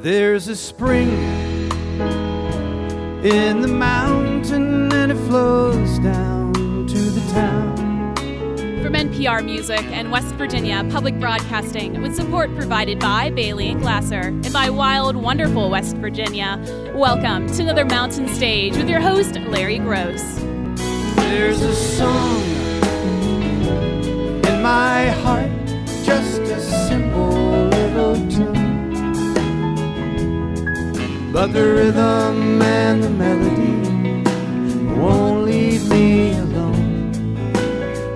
There's a spring in the mountain and it flows down to the town. From NPR Music and West Virginia Public Broadcasting, with support provided by Bailey & Glasser and by wild, wonderful West Virginia, welcome to another Mountain Stage with your host, Larry Gross. There's a song in my heart, just a simple little tune, but the rhythm and the melody won't leave me alone.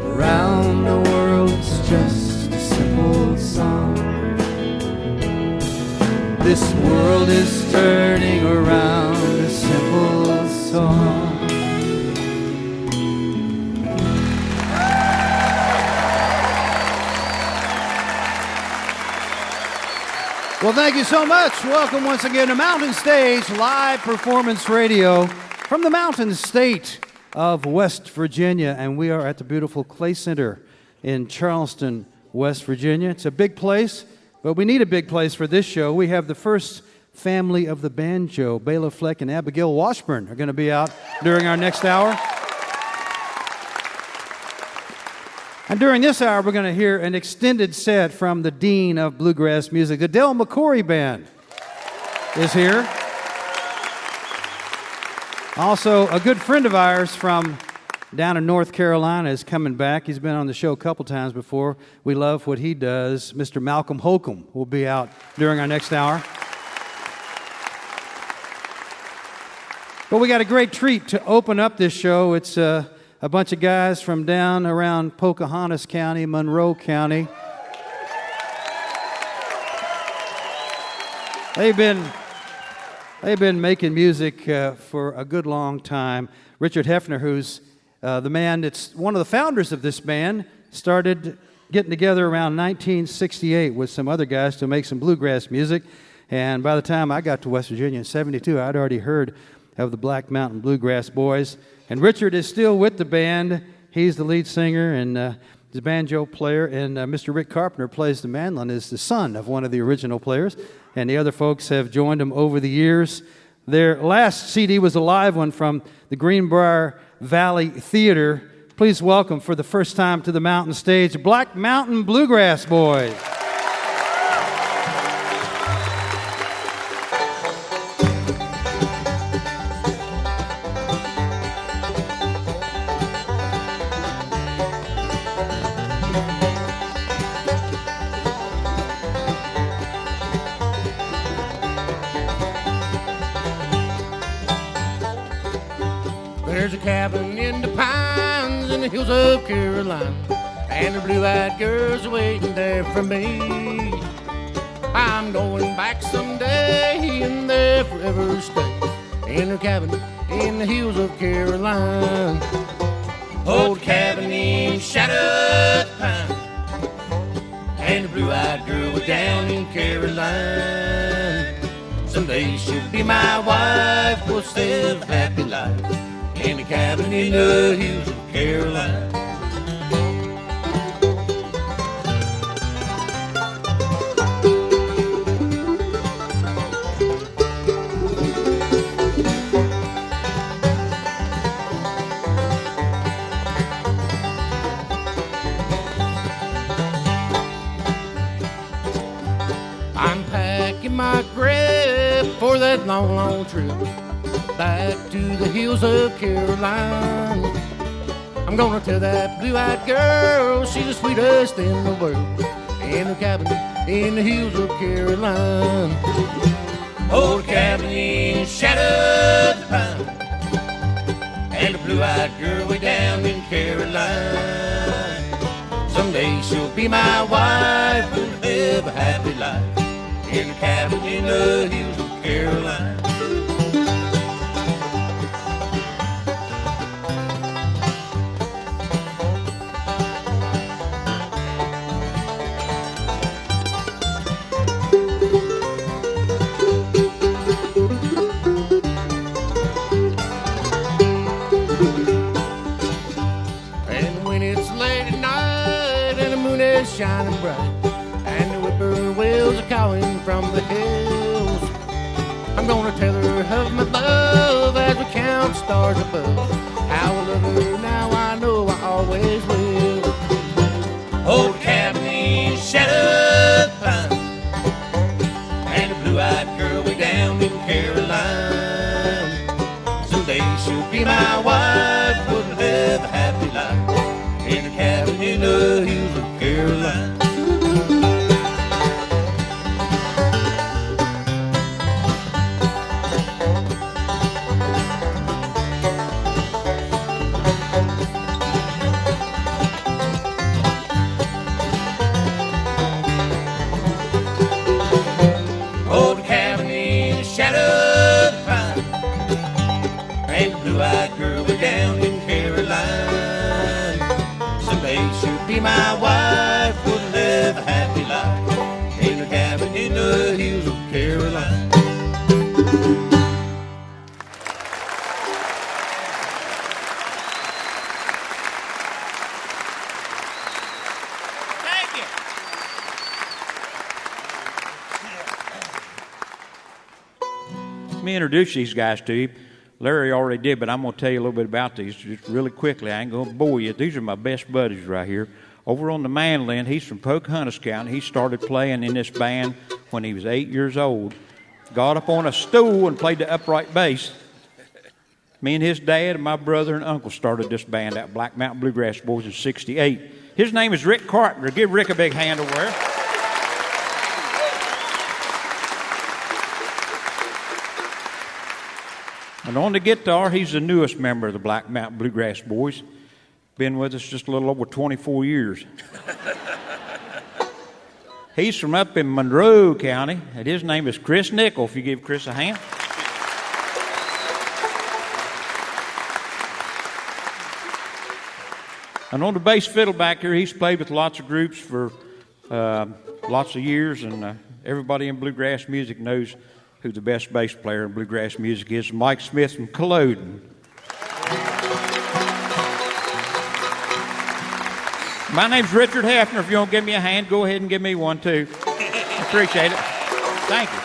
Around the world it's just a simple song. This world is turning around, a simple song. Well, thank you so much. Welcome once again to Mountain Stage Live Performance Radio from the Mountain State of West Virginia. And we are at the beautiful Clay Center in Charleston, West Virginia. It's a big place, but we need a big place for this show. We have the first family of the banjo. Bela Fleck and Abigail Washburn are going to be out during our next hour. And during this hour, we're going to hear an extended set from the Dean of Bluegrass Music. The McCoury Band is here. Also, a good friend of ours from down in North Carolina is coming back. He's been on the show a couple times before. We love what he does. Mr. Holcombe will be out during our next hour. But we got a great treat to open up this show. It's a bunch of guys from down around Pocahontas County, Monroe County. They've been making music for a good long time. Richard Hefner, who's the man that's one of the founders of this band, started getting together around 1968 with some other guys to make some bluegrass music. And by the time I got to West Virginia in 72, I'd already heard of the Black Mountain Bluegrass Boys. And Richard is still with the band. He's the lead singer and the banjo player. And Mr. Rick Carpenter plays the mandolin, is the son of one of the original players. And the other folks have joined them over the years. Their last CD was a live one from the Greenbrier Valley Theater. Please welcome for the first time to the Mountain Stage, Black Mountain Bluegrass Boys. There's a cabin in the pines in the hills of Carolina, and the blue-eyed girls are waiting there for me. I'm going back someday and there forever stay in her cabin in the hills of Carolina. Old cabin in shadow of the pine, and the blue-eyed girl was down in Carolina. Someday she'll be my wife, we'll live a happy life in a cabin in the hills of Carolina. I'm packing my grip for that long, long trip back to the hills of Carolina. I'm gonna tell that blue-eyed girl she's the sweetest in the world in a cabin in the hills of Carolina. Old cabin in shadow of the pine, and a blue-eyed girl way down in Carolina. Someday she'll be my wife, we'll live a happy life in a cabin in the hills of Carolina. Shining bright, and the whippoorwills are calling from the hills. I'll tell her of my love as we count stars above. How I love her now, I know I always will. Old cabin in shadow pine, and a blue-eyed girl way down in Caroline. Someday she'll be my wife, we'll live a happy life in a cabin in the hills of Caroline. Be my wife, would live a happy life in a cabin in the hills of Caroline. Thank you. Let me introduce these guys to you. Larry already did, but I'm going to tell you a little bit about these just really quickly. I ain't going to bore you. These are my best buddies right here. Over on the mandolin, he's from Pocahontas County. He started playing in this band when he was 8 years old. Got up on a stool and played the upright bass. Me and his dad and my brother and uncle started this band out Black Mountain Bluegrass Boys in '68. His name is Rick Carpenter. Give Rick a big hand over there. And on the guitar, he's the newest member of the Black Mountain Bluegrass Boys. Been with us just a little over 24 years. He's from up in Monroe County, and his name is Chris Nickel, if you give Chris a hand. And on the bass fiddle back here, he's played with lots of groups for lots of years, and everybody in bluegrass music knows who the best bass player in bluegrass music is, Mike Smith from Culloden. My name's Richard Hefner. If you don't give me a hand, go ahead and give me one, too. Appreciate it. Thank you.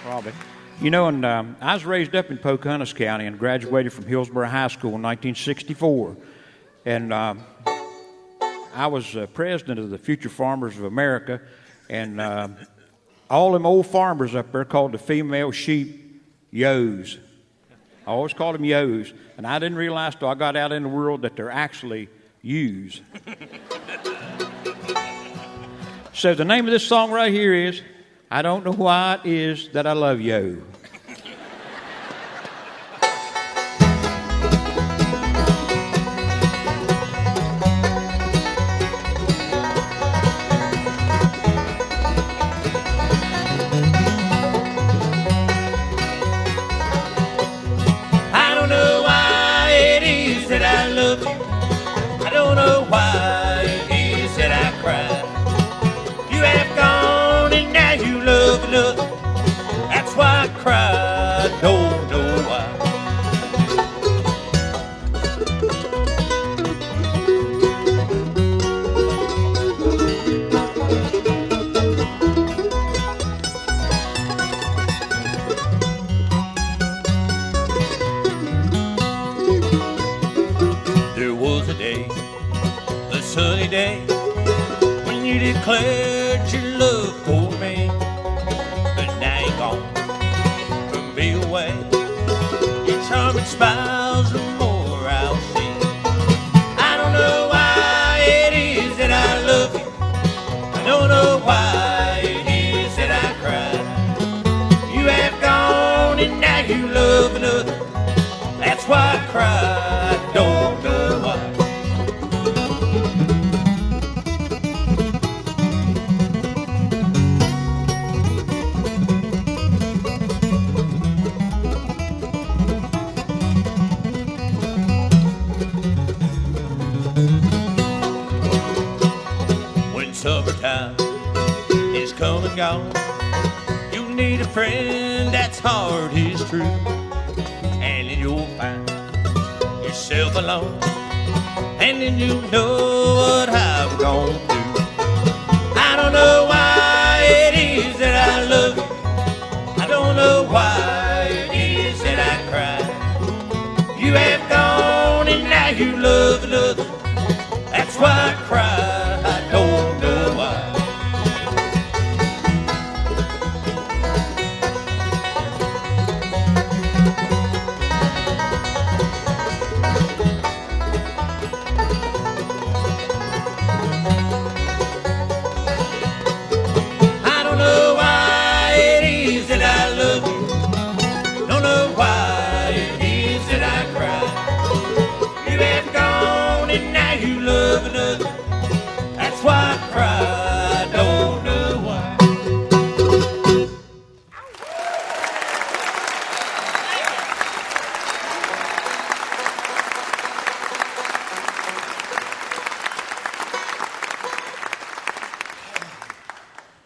Probably. You know, and I was raised up in Pocahontas County and graduated from Hillsborough High School in 1964. And I was president of the Future Farmers of America, and all them old farmers up there called the female sheep yos. I always called them yos, and I didn't realize till I got out in the world that they're actually ewes. So the name of this song right here is, I Don't Know Why It Is That I Love Yo. Don't know why. There was a day, a sunny day, when you declared your love for me, but now you're gone. Be away. Your charming smiles the more I'll see. I don't know why it is that I love you. I don't know why it is that I cry. You have gone and now you love another. That's why I cry. I don't know why. Summertime is come and gone. You need a friend that's hard is true, and then you'll find yourself alone, and then you'll know what I'm gonna do. I don't know why it is that I love you.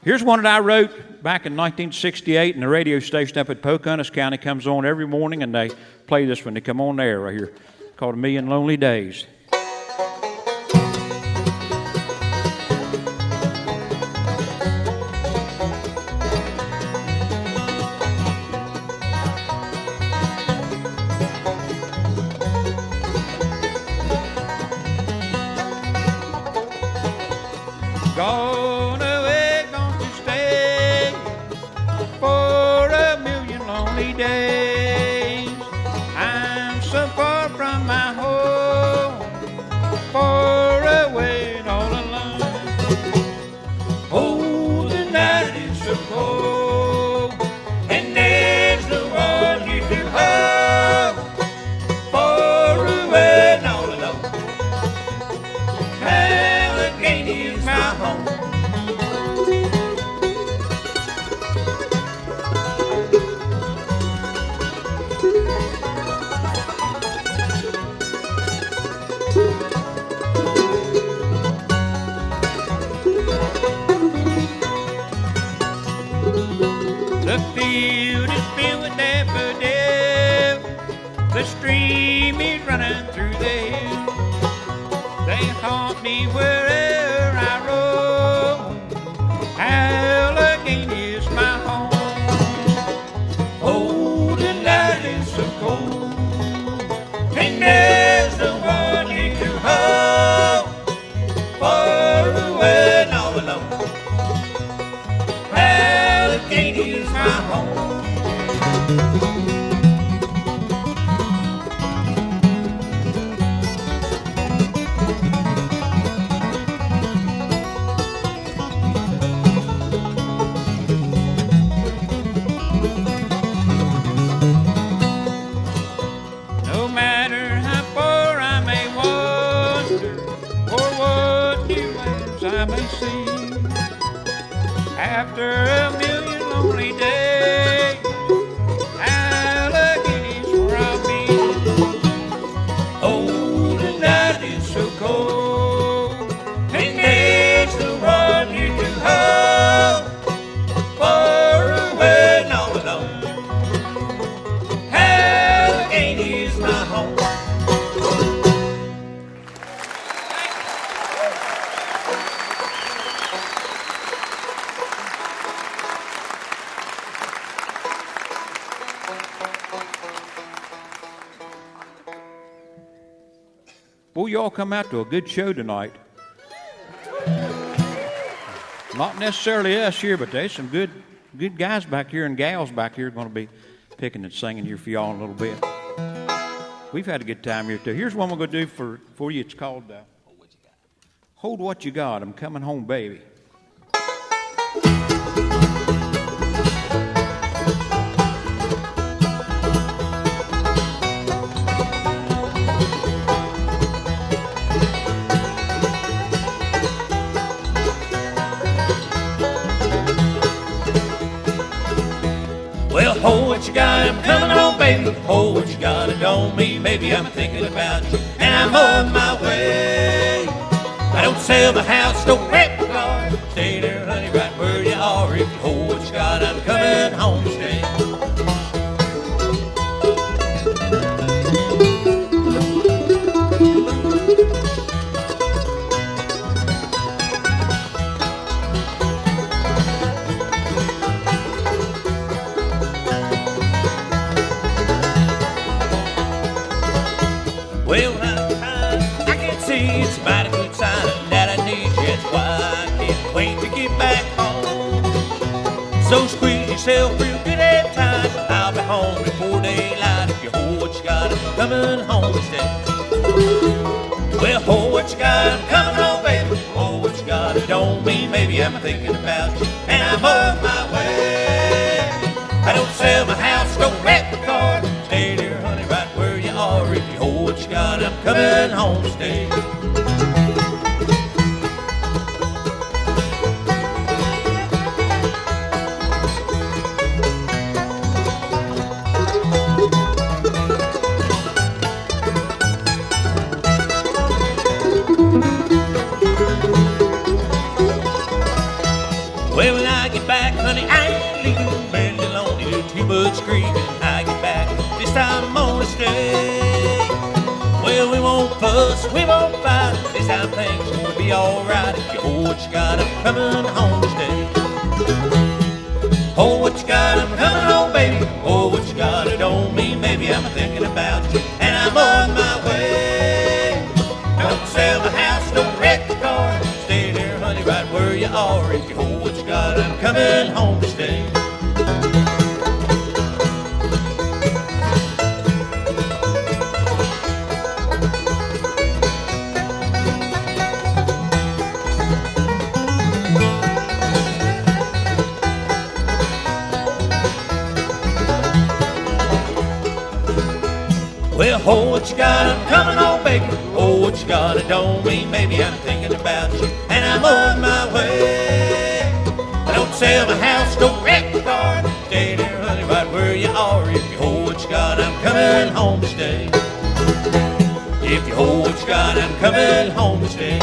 Here's one that I wrote back in 1968, and the radio station up at Pocahontas County comes on every morning, and they play this when they come on there right here, called A Million Lonely Days. Gone away, gone to stay for a million lonely days. I'm so far from my home, far away and all alone. Oh, the night is so cold, and there's no one here to hold. Far away and all alone. Allegheny is my home. The field is filled with daffodils, the stream is running through the hills. They haunt me wherever I roam. Allegheny is my home. Oh, the night is so cold, and there's no one here to hold. Far away and all alone. Allegheny is my home. No matter how far I may wander, or what new lands I may see, after a million lonely days, Allegheny's where I'll be. Oh, the night is so cold, and there's no one here to hold. Far away and all alone, Allegheny is my home. Boy, you all come out to a good show tonight. Not necessarily us here, but there's some good guys back here and gals back here going to be picking and singing here for y'all in a little bit. We've had a good time here too. Here's one we're going to do for you. It's called Hold What You Got. I'm coming home, baby. Well, hold what you got, I'm coming home, baby. Hold what you got, it don't mean maybe I'm thinking about you, and I'm on my way. I don't sell my house, don't rent my car. Stay there, honey, right where you are. If you hold what you got, I'm coming home to stay. Well, I can see it's a mighty good sign that I need you. That's why I can't wait to get back home. So squeeze yourself real good and tight. I'll be home before daylight. If you hold what you got, I'm coming home to stay. Well, hold what you got, I'm coming home, baby. Hold what you got, it don't mean maybe I'm thinking about you, and I'm on my way. I don't sell my house, don't rent my car. Stay there, honey, right where you are. If you hold what you got, I'm coming home to stay. Well, when I get back, honey, I ain't leaving. Barely lonely, do too much screaming. I get back, this time I'm gonna stay. Well, we won't fuss, we won't fight. This time things gonna be alright. If you hold what you got, I'm coming home to stay. Hold what you got, I'm coming home, baby. Hold what you got, it don't mean maybe I'm thinking about you, and I'm on my way. Don't sell the house, don't wreck the car. Stay there, honey, right where you are. If you hold what you got, I'm coming home to stay. Well, hold what you got, I'm coming home, baby. Hold what you got, it don't mean maybe I'm thinking about you, and I'm on my way. I don't sell my house, don't wreck the car. Stay there, honey, right where you are. If you hold what you got, I'm coming home to stay. If you hold what you got, I'm coming home to stay.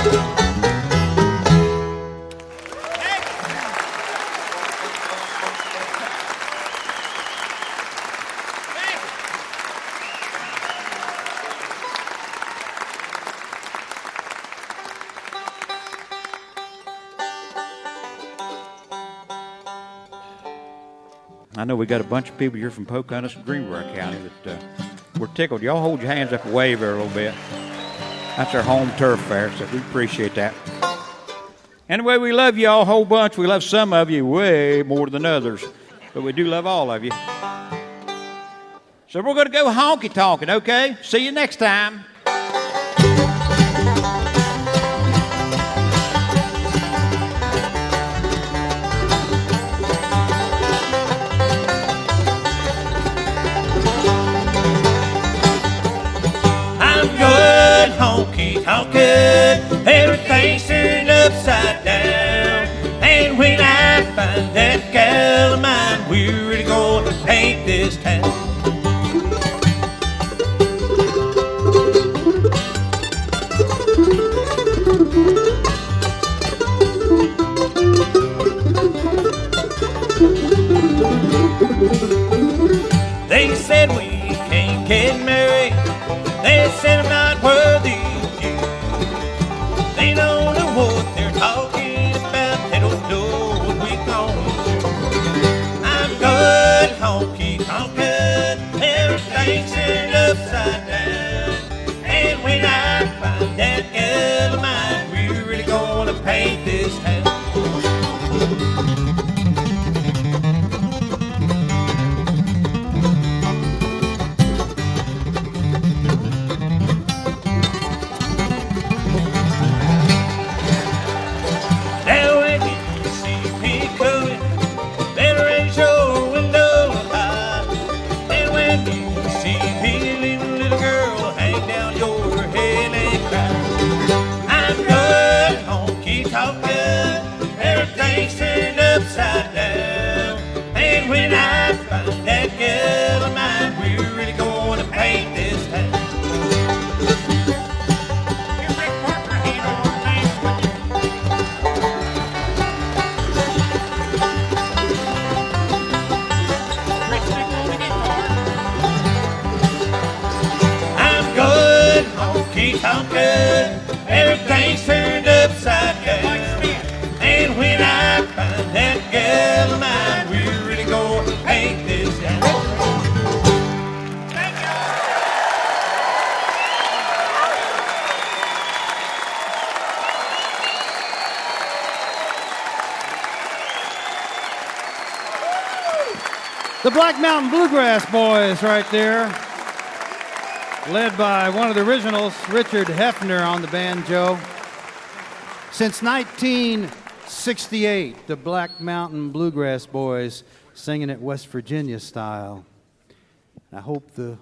I know we got a bunch of people here from Pocahontas and Greenbrier County that we're tickled. Y'all hold your hands up and wave there a little bit. That's our home turf fair, so we appreciate that. Anyway, we love you all a whole bunch. We love some of you way more than others, but we do love all of you. So we're going to go honky-tonkin', okay? See you next time. Honky-tonkin', everything's turned upside down. And when I find that gal of mine, we're really gonna paint this town. They said we can't get married. They said I'm not worthy. They don't know what they're talking about. They don't know what we gonna do. I'm good honky-tonkin', everything's turned upside down. And when I find that girl of mine, we're really gonna paint this town. Turned upside down. And when I find that girl of mine, we're really gonna paint this town. Give Rick Parker a hand on the thing, would you? Rick, stick on the guitar. I'm good honky-tonkin', everything's turned upside down. And when I find that girl of mine, we're really gonna paint this town. Thank you. The Black Mountain Bluegrass Boys right there, led by one of the originals, Richard Hefner on the banjo. Since 1968, the Black Mountain Bluegrass Boys singing it West Virginia style. I hope the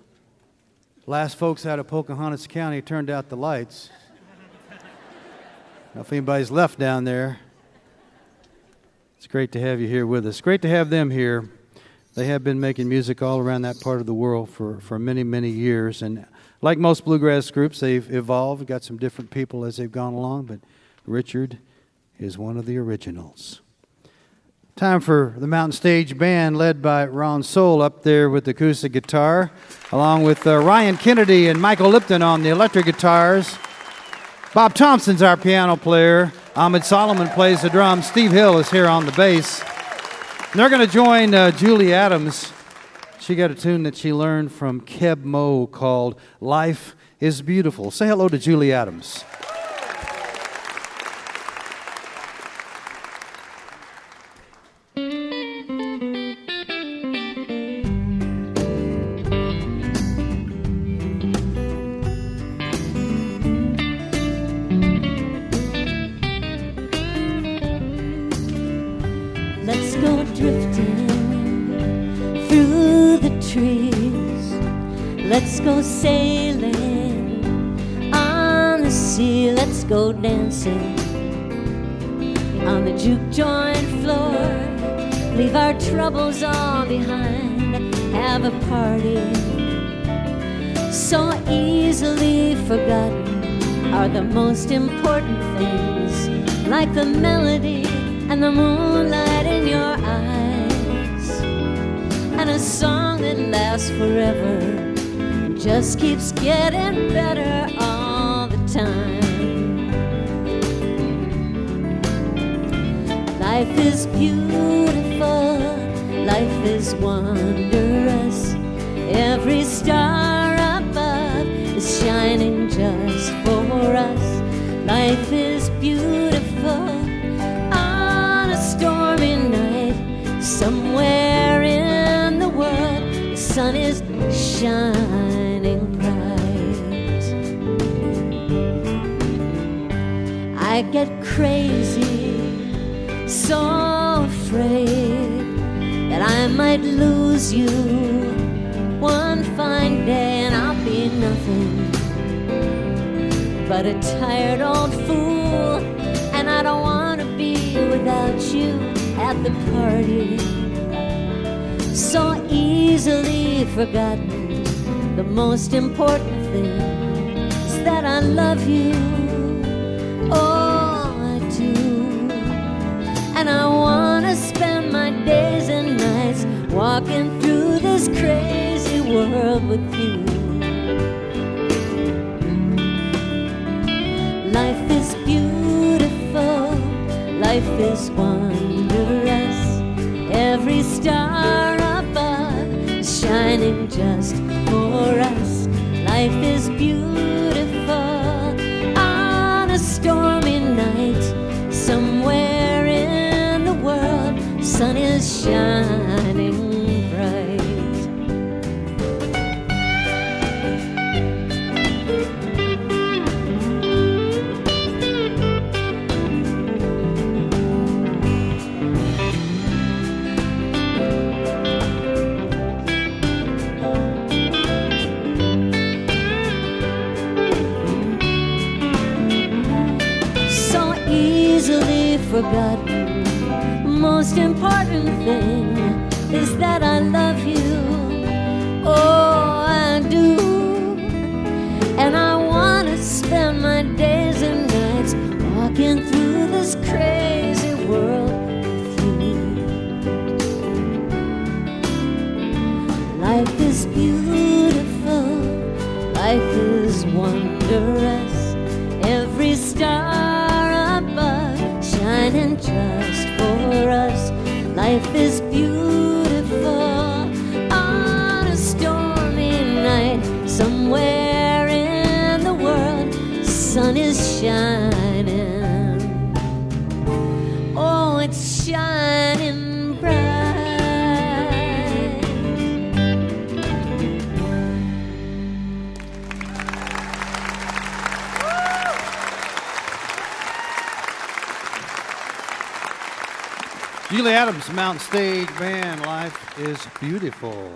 last folks out of Pocahontas County turned out the lights. If anybody's left down there, it's great to have you here with us. Great to have them here. They have been making music all around that part of the world for many, many years. And like most bluegrass groups, they've evolved, got some different people as they've gone along, but Richard is one of the originals. Time for the Mountain Stage Band, led by Ron Soul up there with the acoustic guitar, along with Ryan Kennedy and Michael Lipton on the electric guitars. Bob Thompson's our piano player. Ahmed Solomon plays the drums. Steve Hill is here on the bass. And they're going to join Julie Adams. She got a tune that she learned from Keb Mo called Life is Beautiful. Say hello to Julie Adams. Let's go drifting through the trees. Let's go sailing on the sea. Let's go dancing on the juke joint floor. Leave our troubles all behind. Have a party so easily forgotten are the most important things, like the melody and the moonlight in your eyes, and a song that lasts forever, just keeps getting better all the time. Life is beautiful, life is wondrous. Every star above is shining just for us. Life is beautiful on a stormy night. Somewhere in the world, the sun is shining bright. I get crazy, so afraid that I might lose you one fine day, and I'll be nothing but a tired old fool, and I don't want to be without you at the party. So easily forgotten, the most important thing is that I love you. Oh, I do. And I want to spend my days and nights walking through this crazy world with you. Life is beautiful, life is wondrous. Every star above is shining just for us. Life is beautiful on a stormy night. Somewhere in the world, the sun is shining bright. Forgotten, most important thing is that I love you. Oh, I do. And I want to spend my days and nights walking through this crazy world with you. Life is beautiful, life is wondrous. Every star above shining just for us. Life is beautiful on a stormy night. Somewhere in the world, the sun is shining. Oh, it's shining bright. Julie Adams, Mountain Stage Band, Life is Beautiful.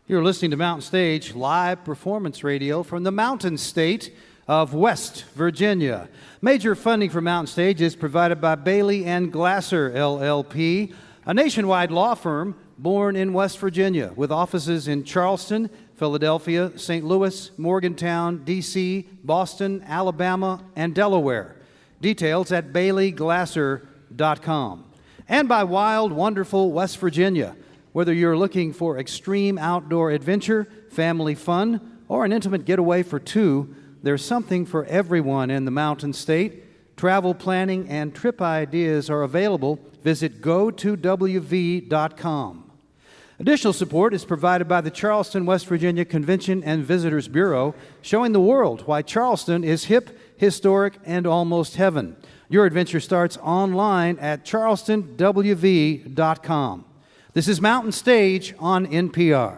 You're listening to Mountain Stage live performance radio from the Mountain State of West Virginia. Major funding for Mountain Stage is provided by Bailey and Glasser, LLP, a nationwide law firm born in West Virginia with offices in Charleston, Philadelphia, St. Louis, Morgantown, D.C., Boston, Alabama, and Delaware. Details at baileyglasser.com. www.westvirginia.com. And by Wild, Wonderful West Virginia. Whether you're looking for extreme outdoor adventure, family fun, or an intimate getaway for two, there's something for everyone in the Mountain State. Travel planning and trip ideas are available. Visit go2wv.com. Additional support is provided by the Charleston, West Virginia Convention and Visitors Bureau, showing the world why Charleston is hip, historic, and almost heaven. Your adventure starts online at charlestonwv.com. This is Mountain Stage on NPR.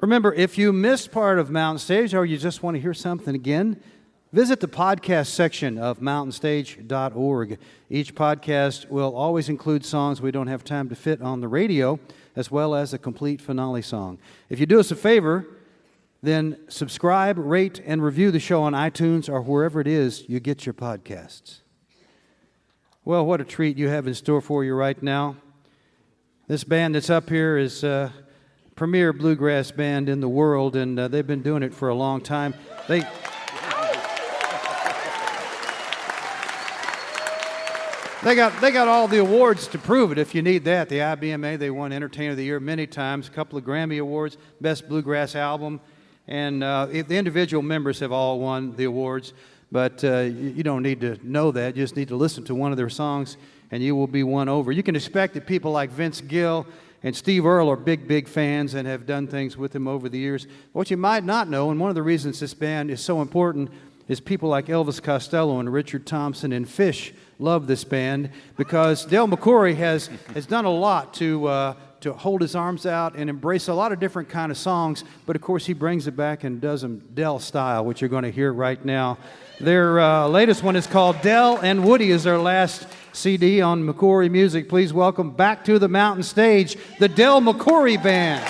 Remember, if you missed part of Mountain Stage or you just want to hear something again, visit the podcast section of mountainstage.org. Each podcast will always include songs we don't have time to fit on the radio, as well as a complete finale song. If you do us a favor, then subscribe, rate, and review the show on iTunes or wherever it is you get your podcasts. Well, what a treat you have in store for you right now. This band that's up here is premier bluegrass band in the world, and they've been doing it for a long time. They got all the awards to prove it if you need that. The IBMA, they won Entertainer of the Year many times, a couple of Grammy Awards, Best Bluegrass Album, and the individual members have all won the awards, but you don't need to know that. You just need to listen to one of their songs, and you will be won over. You can expect that people like Vince Gill and Steve Earle are big fans and have done things with him over the years. What you might not know, and one of the reasons this band is so important, is people like Elvis Costello and Richard Thompson and Fish love this band because Del McCoury has done a lot to hold his arms out and embrace a lot of different kind of songs, but of course he brings it back and does them Del style, which you're going to hear right now. Their latest one is called Del and Woody, is their last CD on McCoury Music. Please welcome back to the Mountain Stage, the Del McCoury Band.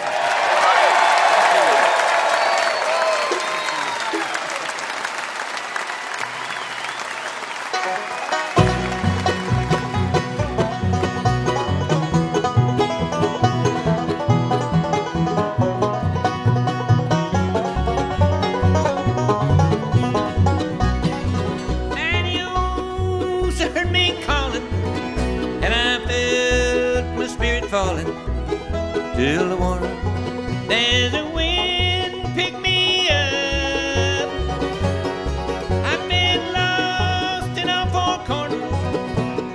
Till the water, there's a wind pick me up. I've been lost in all four corners,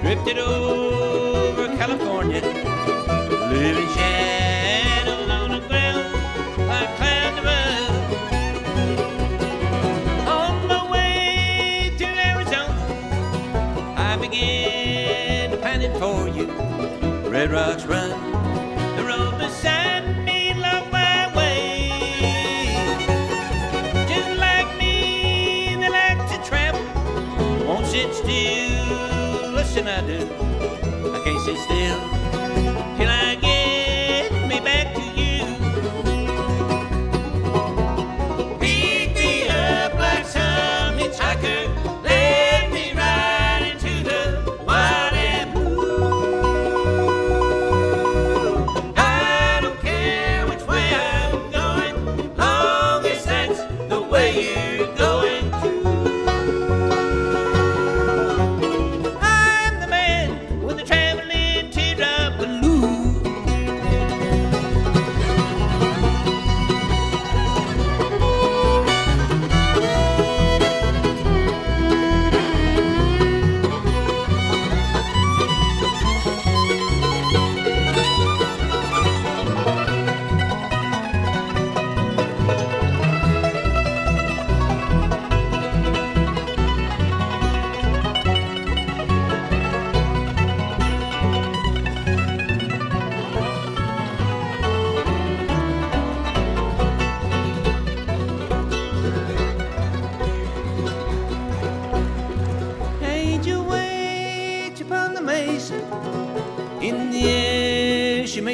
drifted over California, living shadows on the ground like clouds above. On my way to Arizona, I began pining for you. Red rocks run, the road beside me along my way. Just like me, they like to travel, won't sit still. Listen, I do, I can't sit still till I get me back to you. Pick me up like some hitchhiker, let me ride into the wild and blue. I'm the man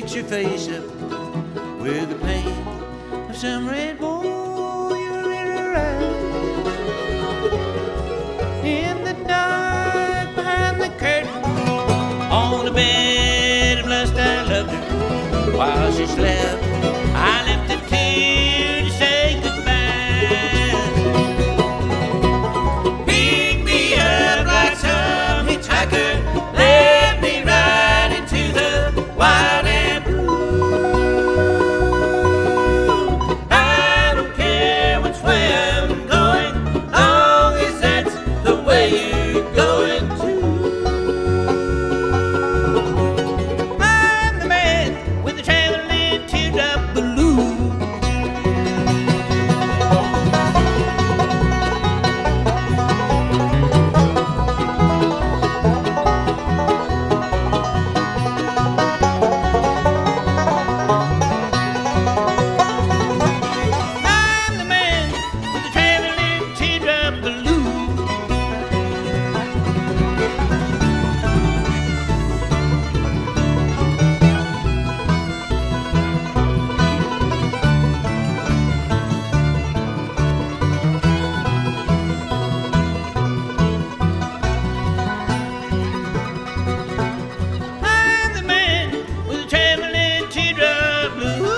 fix your face up with the paint of some red warrior in her eyes. In the dark behind the curtain, on the bed of lust I loved her while she slept. I left a tear to say goodbye. Pick me up like some hitchhiker, let me ride into the wild and blue. I don't care which way I'm going, long as that's the way you're going too. I'm the man with the traveling teardrop balloon. I'm the man with the traveling teardrop balloon. I'm the man with the traveling teardrop balloon.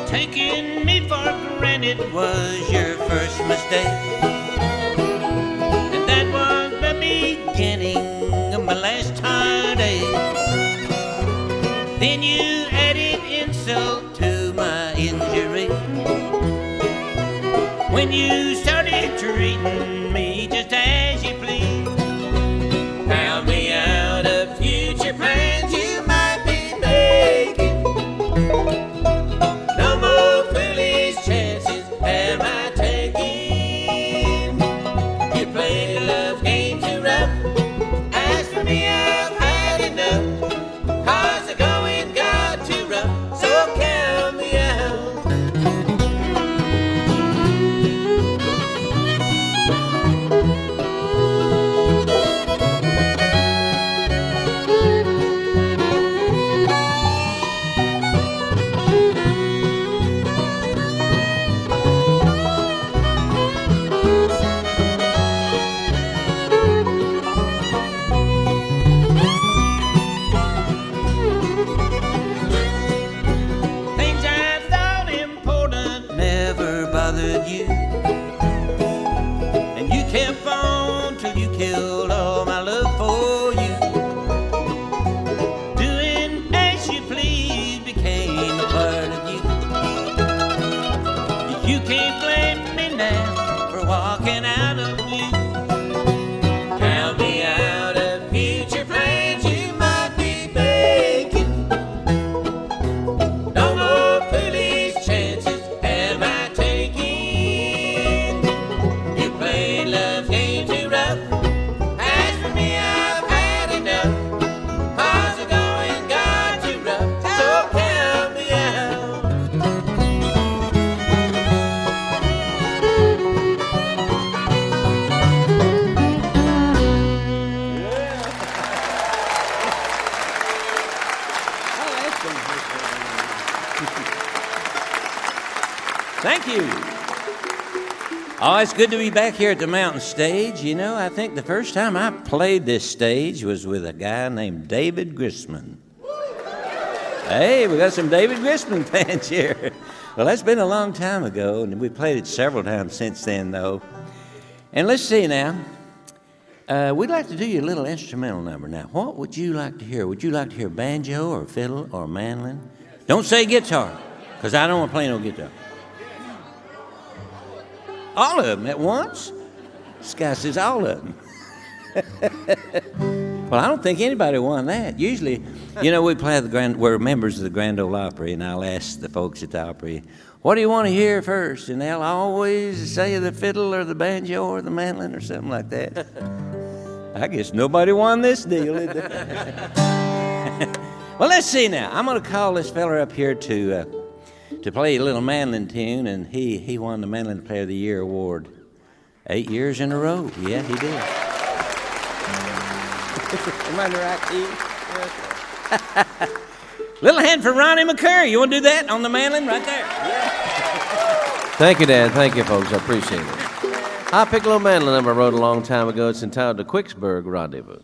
Taking me for granted was your first mistake, and that was the beginning of my last heartache. Then you added insult to my injury when you started treating me just as you please. Found me out of future plans you might be making. No more foolish chances am I taking. You played a love game too rough. As for me, I've had enough. 'Cause the going got too rough, so count me out. Things I thought important never bothered you, and you kept on till you killed all my love for you. Doing as you please became a part of you. You can't blame me now for walking out of you. Count me out of future plans you might be making. No more foolish chances am I taking. You played love game too rough. As for me, I've had enough. 'Cause the going got too rough, so count me out. Thank you. Oh, it's good to be back here at the Mountain Stage. You know, I think the first time I played this stage was with a guy named David Grisman. Hey, we got some David Grisman fans here. Well, that's been a long time ago, and we played it several times since then, though. And let's see now. We'd like to do you a little instrumental number now. What would you like to hear? Would you like to hear banjo or fiddle or mandolin? Don't say guitar, because I don't want to play no guitar. All of them at once? This guy says all of them. Well, I don't think anybody won that. Usually, we play we're members of the Grand Ole Opry, and I'll ask the folks at the Opry, what do you want to hear first? And they'll always say the fiddle or the banjo or the mandolin or something like that. I guess nobody won this deal, did they? Well, let's see now. I'm going to call this fella up here to play a little mandolin tune, and he won the Mandolin Player of the Year award 8 years in a row. Yeah, he did. Am I in the right key? Little hand for Ronnie McCoury. You want to do that on the mandolin right there? Yeah. Thank you, Dan. Thank you, folks. I appreciate it. I picked a little mandolin number I wrote a long time ago. It's entitled The Quicksburg Rendezvous.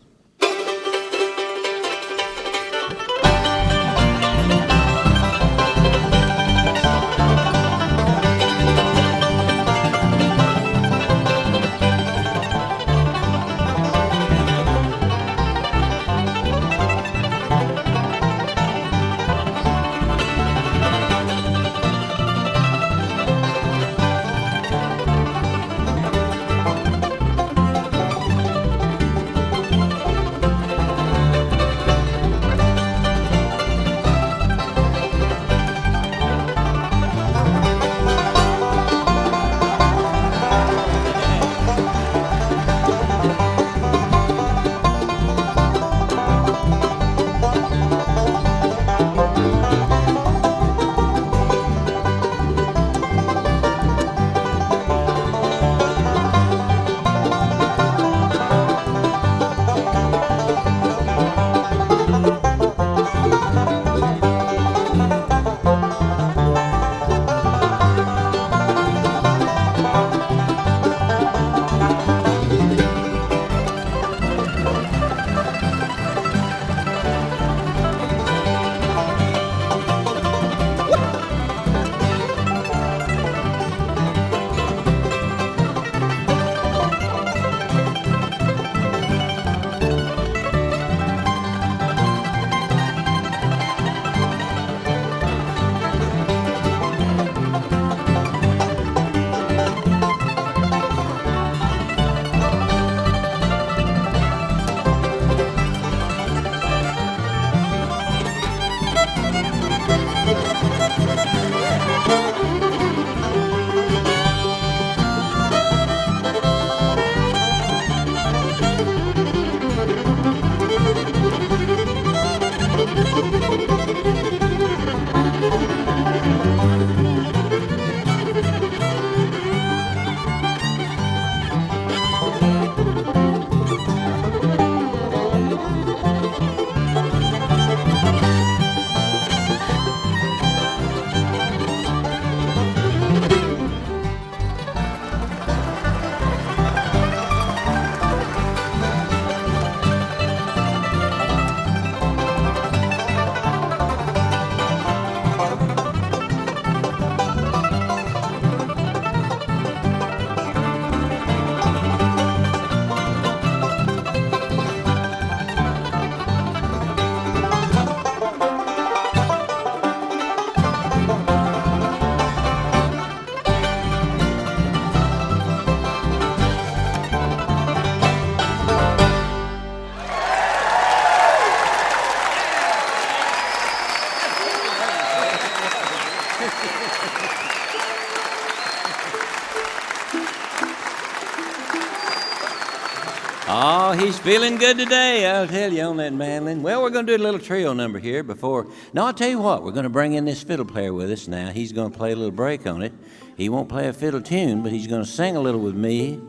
Oh, he's feeling good today, I'll tell you, on that mandolin. Well, we're going to do a little trio number here before. No, I'll tell you what, we're going to bring in this fiddle player with us now. He's going to play a little break on it. He won't play a fiddle tune, but he's going to sing a little with me.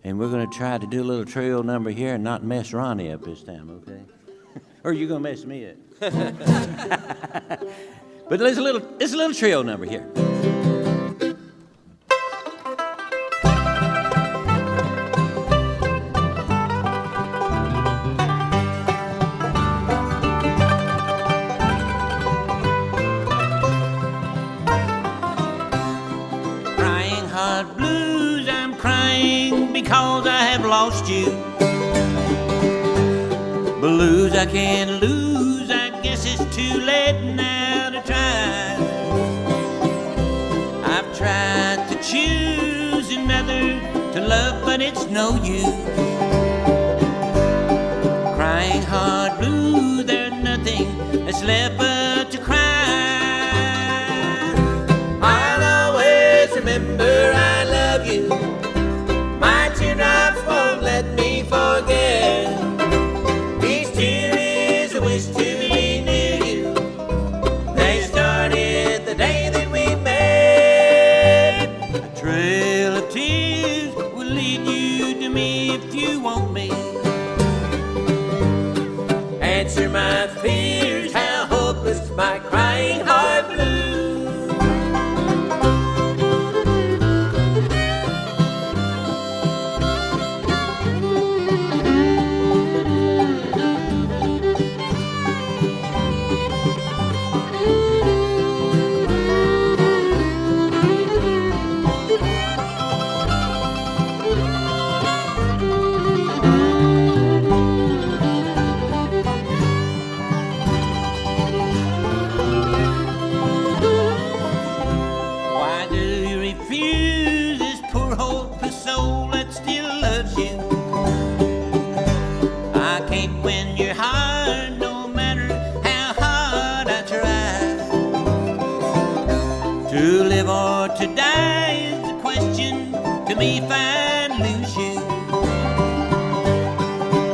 And we're going to try to do a little trio number here and not mess Ronnie up this time, okay? Or are you going to mess me up? But it's a little trio number here. because I have lost you. Blues I can't lose, I guess it's too late now to try. I've tried to choose another to love, but it's no use. Crying hard blues, there's nothing that's left but to cry. I'll always remember I love you. My teardrops won't let me forget. Each tear is a wish to be near you. They started the day that we met. A trail of tears will lead you to me if you want me. Answer my fears, how hopeless my crying heart blues. Why do you refuse this poor hopeless soul that still loves you? I can't win your heart no matter how hard I try. To live or to die is the question to me if I lose you.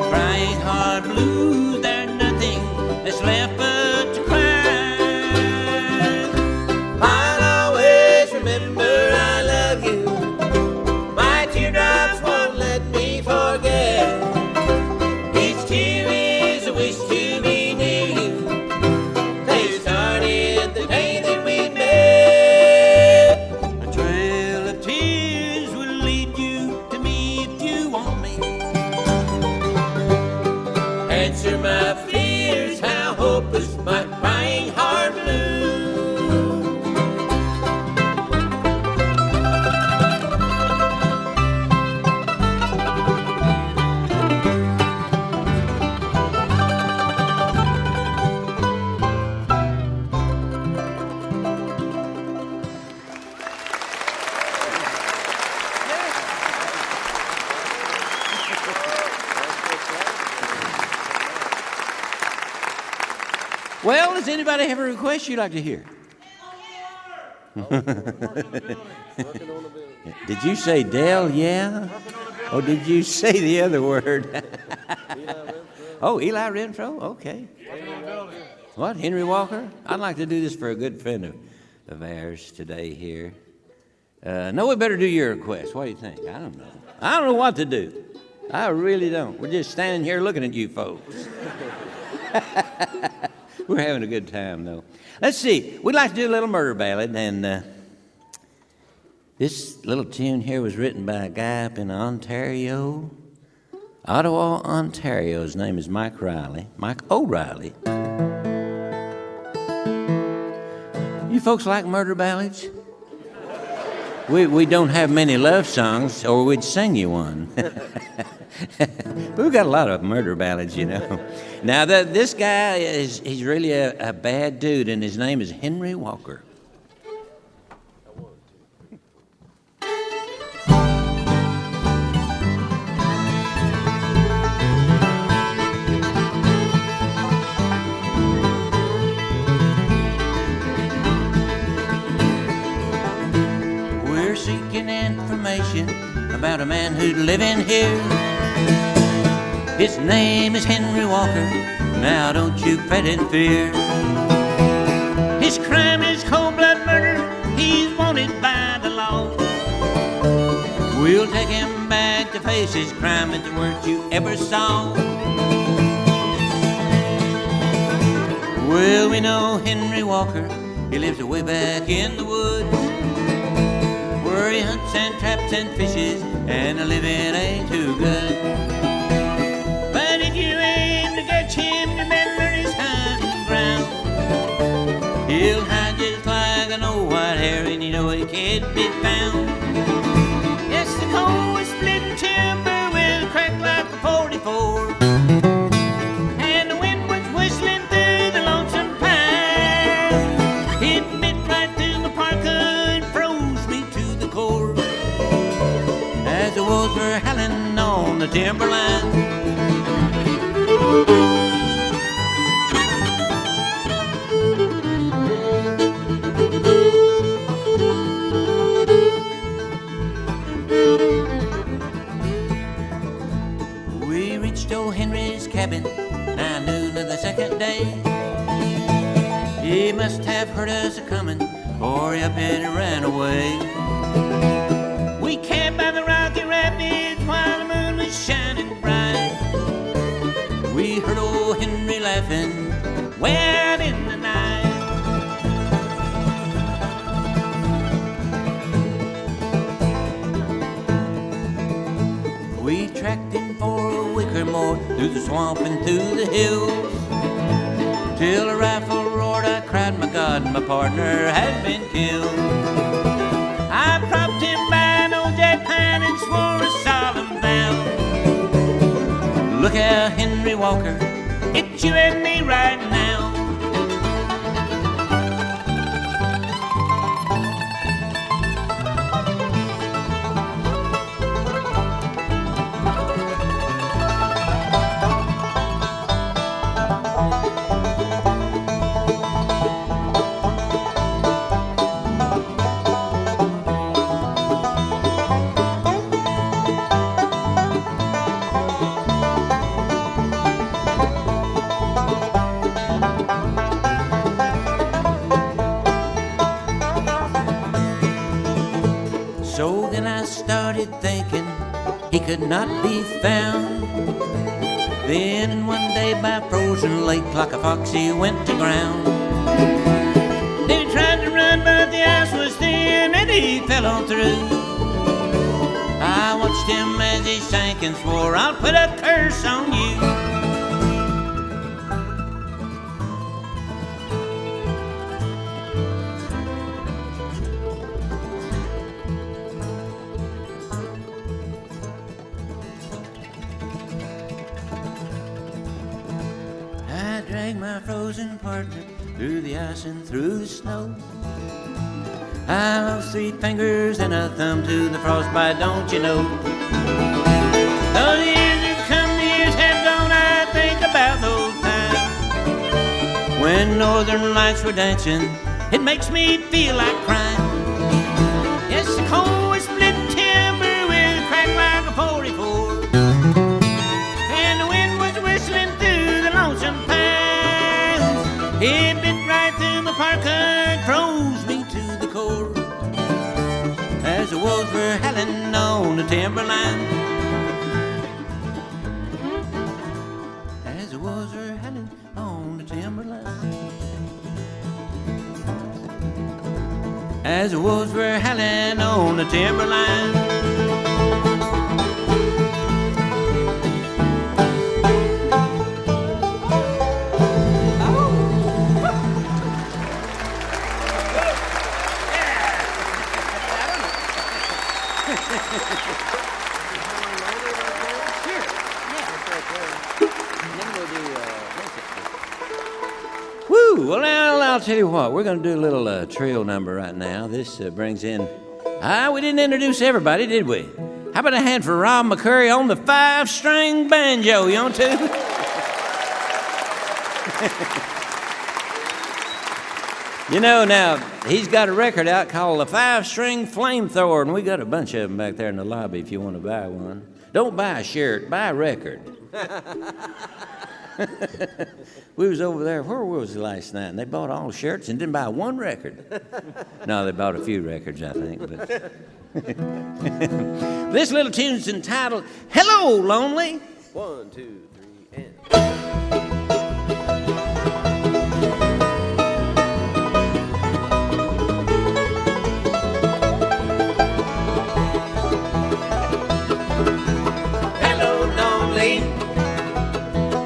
Crying hard blues, there's nothing that's left but to cry. I'll always remember I love you. My teardrops won't let me forget. Each tear is a wish to be near you. They started the day that we met. A trail of tears will lead you to me if you want me. Answer my fears, how hopeless my crying heart blues. Well, does anybody have a request you'd like to hear? Did you say Dale, yeah? Or did you say the other word? Oh, Eli Renfro? Okay. What, Henry Walker? I'd like to do this for a good friend of ours today here. No, we better do your request. What do you think? I don't know. I don't know what to do. I really don't. We're just standing here looking at you folks. We're having a good time, though. Let's see. We'd like to do a little murder ballad, and this little tune here was written by a guy up in Ontario, Ottawa, Ontario. His name is Mike O'Reilly. You folks like murder ballads? We don't have many love songs, or we'd sing you one. We've got a lot of murder ballads, you know. Now, this guy, he's really a bad dude, and his name is Henry Walker. We're seeking information about a man who's living here. His name is Henry Walker. Now don't you fret and fear. His crime is cold-blood murder. He's wanted by the law. We'll take him back to face his crime at the worst you ever saw. Well, we know Henry Walker. He lives way back in the woods, where he hunts and traps and fishes, and a living ain't too good. But if you aim to catch him, you better learn his hunting ground. He'll hide just like an old white hare, and you know he can't be found. Yes, the cold is split in two, were howling on the timberline. We reached old Henry's cabin nigh noon of the second day. He must have heard us a-comin', or he up and ran away. We camped by the rocky rapids while the moon was shining bright. We heard old Henry laughing way out in the night. We tracked him for a week or more through the swamp and through the hills, till a rifle roared. I cried, my God, my partner has been killed. I propped him by an old jack pine and swore a solemn vow. Look out, Henry Walker, it's you and me right now. So then I started thinking he could not be found. Then one day by frozen lake, like a fox he went to ground. Then he tried to run, but the ice was thin and he fell on through. I watched him as he sank and swore, I'll put a curse on you. I dragged my frozen partner through the ice and through the snow. I lost 3 fingers and a thumb to the frostbite, don't you know? Those years have come, the years have gone, I think about those times when northern lights were dancing. It makes me feel like crying. Yes, the cold was split timber with a crack like a 44, and the wind was whistling through the lonesome pines. It bit right through my parka, froze me to the core, as the wolves were howling on the timberline. As the wolves were howling on the timberline. As the wolves were howling on the timberline. Woo! Well, now I'll tell you what. We're going to do a little trio number right now. This brings in. We didn't introduce everybody, did we? How about a hand for Rob McCoury on the 5-string banjo? You want to? You know, now he's got a record out called the 5-String Flamethrower, and we got a bunch of them back there in the lobby. If you want to buy one, don't buy a shirt, buy a record. We was over there. Where was we last night? And they bought all the shirts and didn't buy one record. No, they bought a few records, I think. But this little tune's entitled "Hello, Lonely." 1, 2, 3, and. Hello, lonely,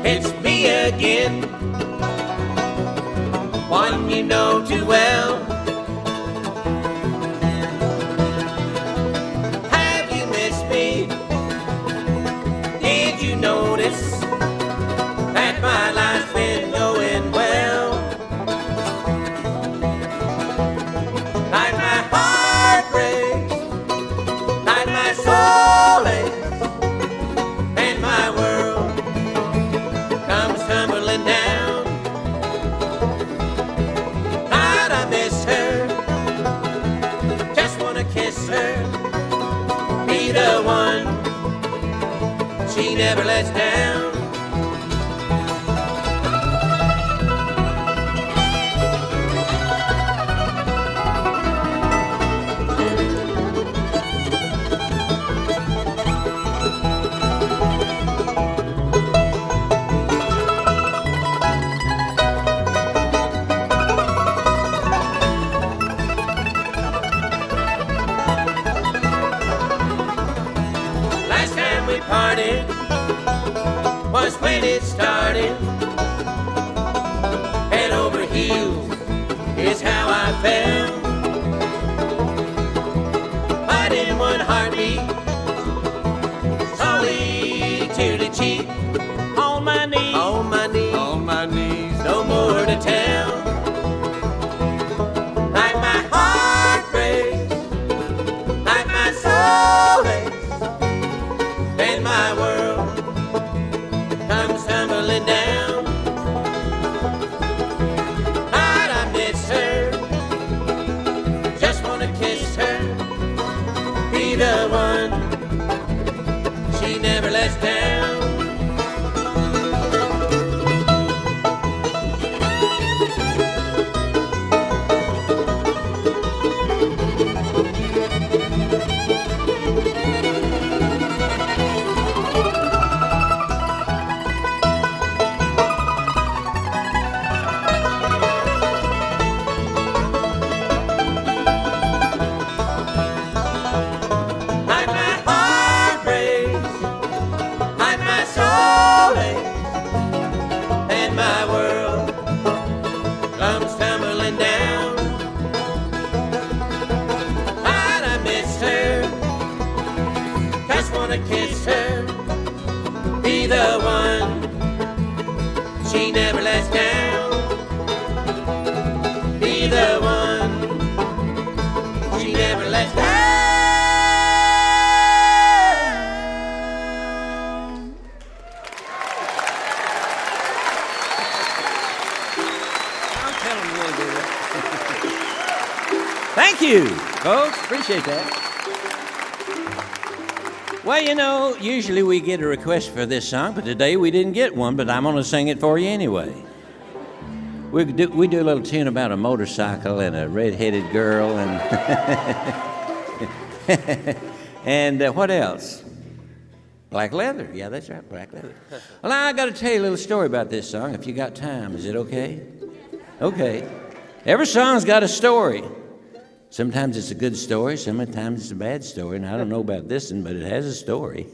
it's me again. One you know too well. Have you missed me? Did you notice that my life's been going well? Like my heart breaks, like my soul aches, she never lets down. Was when it started. Head over heels is how I fell. But in one heartbeat, solely to the cheek. On my knees, on my knees, on my knees. No more to tell. Like my heart breaks, like my soul aches, and my world comes tumbling down. Lord, I miss her. Just wanna kiss her. Be the one she never lets down. Kiss her, be the one she never lets down. Be the one she never lets down. I'm telling you, do that. Thank you, folks. Appreciate that. Well, you know, usually we get a request for this song, but today we didn't get one, but I'm going to sing it for you anyway. We do a little tune about a motorcycle and a red-headed girl and and what else? Black leather. Yeah, that's right, black leather. Well, now I got to tell you a little story about this song, if you got time. Is it okay? Okay. Every song's got a story. Sometimes it's a good story, sometimes it's a bad story, and I don't know about this one, but it has a story.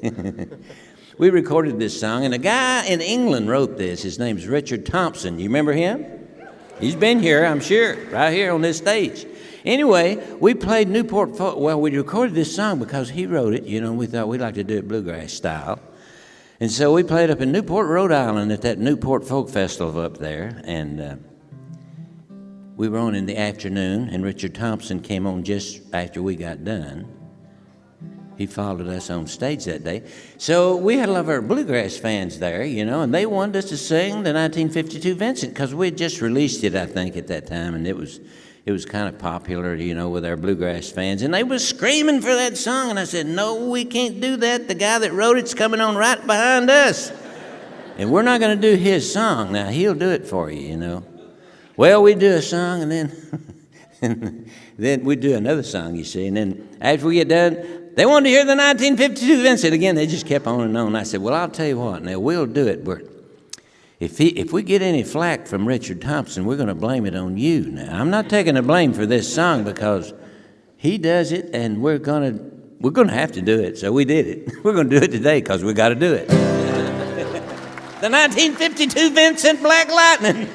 We recorded this song, and a guy in England wrote this. His name's Richard Thompson. You remember him? He's been here, I'm sure, right here on this stage. Anyway, we played Newport Folk. Well, we recorded this song because he wrote it, you know, and we thought we'd like to do it bluegrass style. And so we played up in Newport, Rhode Island at that Newport Folk Festival up there, and we were on in the afternoon, and Richard Thompson came on just after we got done. He followed us on stage that day. So we had a lot of our bluegrass fans there, you know, and they wanted us to sing the 1952 Vincent because we had just released it, I think, at that time, and it was kind of popular, you know, with our bluegrass fans. And they was screaming for that song, and I said, no, we can't do that. The guy that wrote it's coming on right behind us. And we're not going to do his song. Now, he'll do it for you, you know. Well, we do a song, and then we do another song, you see. And then after we get done, they wanted to hear the 1952 Vincent again. They just kept on and on. I said, well, I'll tell you what. Now, we'll do it, but if we get any flack from Richard Thompson, we're going to blame it on you. Now, I'm not taking the blame for this song because he does it, and we're going to have to do it. So we did it. We're going to do it today because we got to do it. The 1952 Vincent Black Lightning.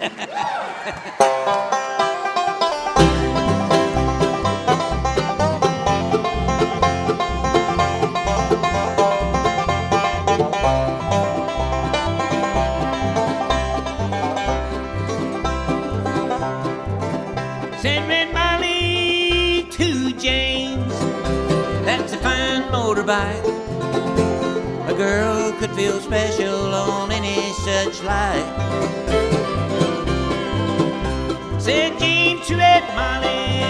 Said Red Molly to James, that's a fine motorbike. A girl could feel special on any such light. Said James to Red Molly,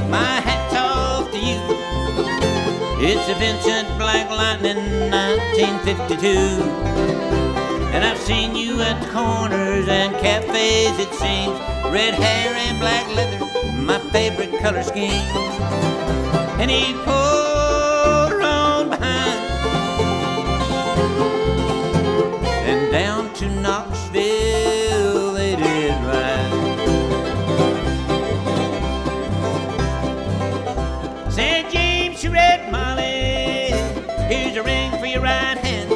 my hat's off to you. It's a Vincent Black Lightning 1952. And I've seen you at the corners and cafes, it seems. Red hair and black leather, my favorite color scheme. And he pulled her on behind and down to Knoxville they did ride. Said James, she read Molly, here's a ring for your right hand.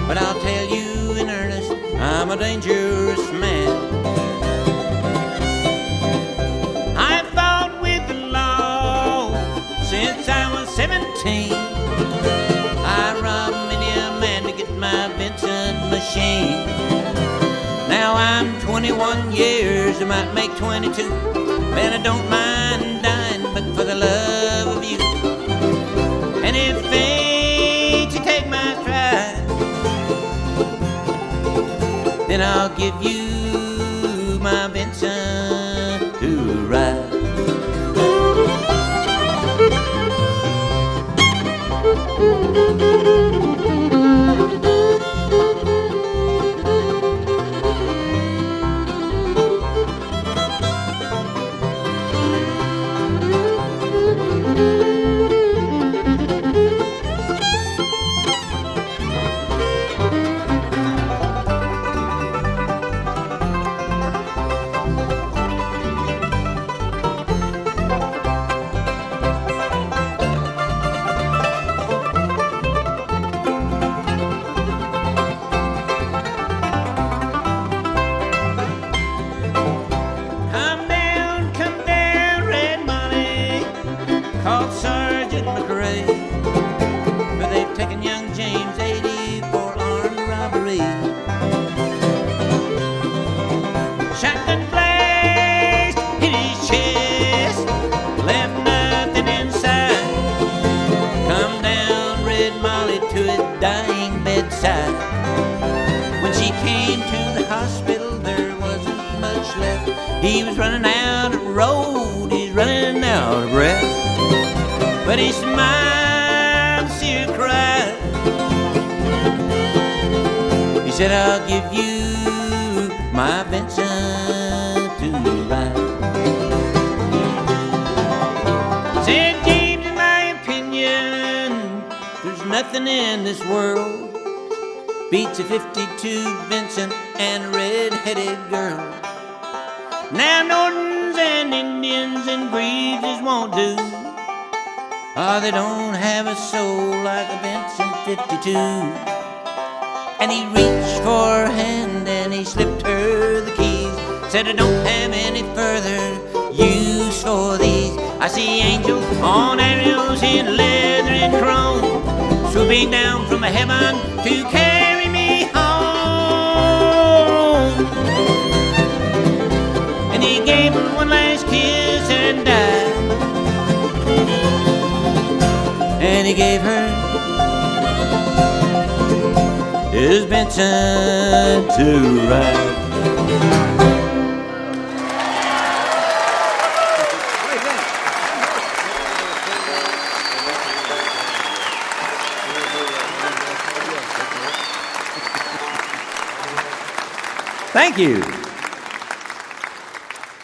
But I'll tell you in earnest, I'm a dangerous man. I fought with the law since I was 17. I robbed many a man to get my Vincent machine. Now I'm 21 years, I might make 22. Man, I don't mind dying, but for the love of you. And if fate you take my try, then I'll give you my Vincent to ride. Come down, Red Molly, called Sergeant McCoury, for they've taken young James 80 for armed robbery. Shotgun blast hit his chest, left nothing inside. Come down, Red Molly, to his dying bedside. When she came to the hospital, there wasn't much left. He was running out of road, he's running out of breath. But he smiled, see her cry. He said, I'll give you my Vincent to ride. Said James, in my opinion, there's nothing in this world beats a 52 Vincent and a red-headed girl. Now Nortons and Indians and Greaves won't do. Oh, they don't have a soul like a Vincent 52. And he reached for her hand and he slipped her the keys. Said, I don't have any further use for these. I see angels on arrows in leather and chrome, swooping down from heaven to carry me home. And he gave her one last kiss and died. And he gave her his Vincent to ride. Thank you.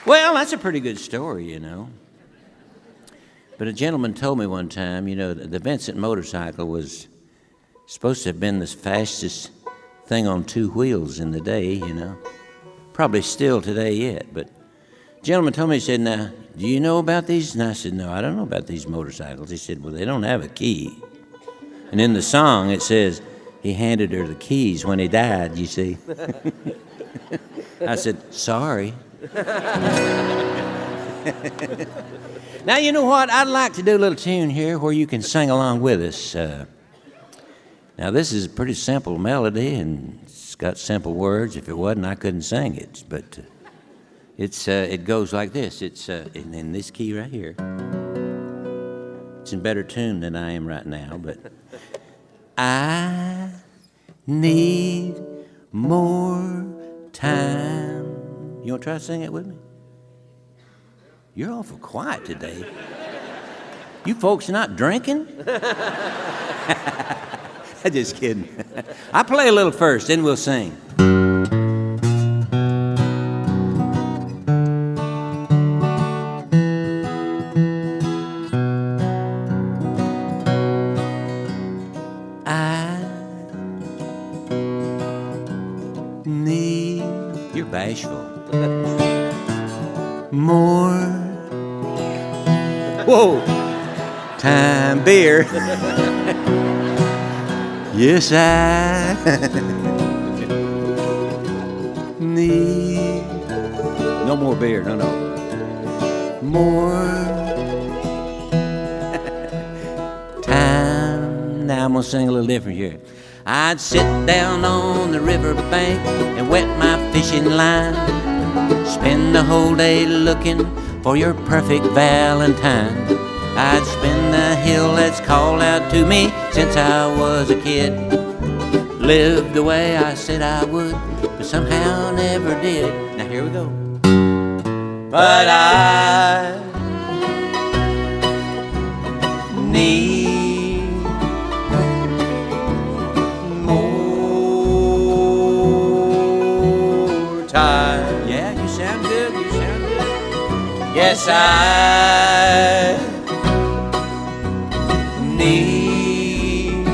Well, that's a pretty good story, you know. But a gentleman told me one time, you know, that the Vincent motorcycle was supposed to have been the fastest thing on two wheels in the day, you know. Probably still today yet. But a gentleman told me, he said, now, do you know about these? And I said, no, I don't know about these motorcycles. He said, well, they don't have a key. And in the song, it says, he handed her the keys when he died, you see. I said, sorry. Now, you know what? I'd like to do a little tune here where you can sing along with us. Now, this is a pretty simple melody, and it's got simple words. If it wasn't, I couldn't sing it. But it goes like this. It's in this key right here. It's in better tune than I am right now, but I need more time. You want to try to sing it with me? You're awful quiet today. You folks not drinking? I'm just kidding. I'll play a little first, then we'll sing. You're bashful. More. Whoa. Time beer. Yes, I need. No more beer. No. More time. Now I'm gonna sing a little different here. I'd sit down on the river bank and wet my fishing line. Spend the whole day looking for your perfect Valentine. I'd spin the hill that's called out to me since I was a kid. Lived the way I said I would, but somehow never did. Now here we go. But I need time. Yeah, you sound good, you sound good. Yes, I need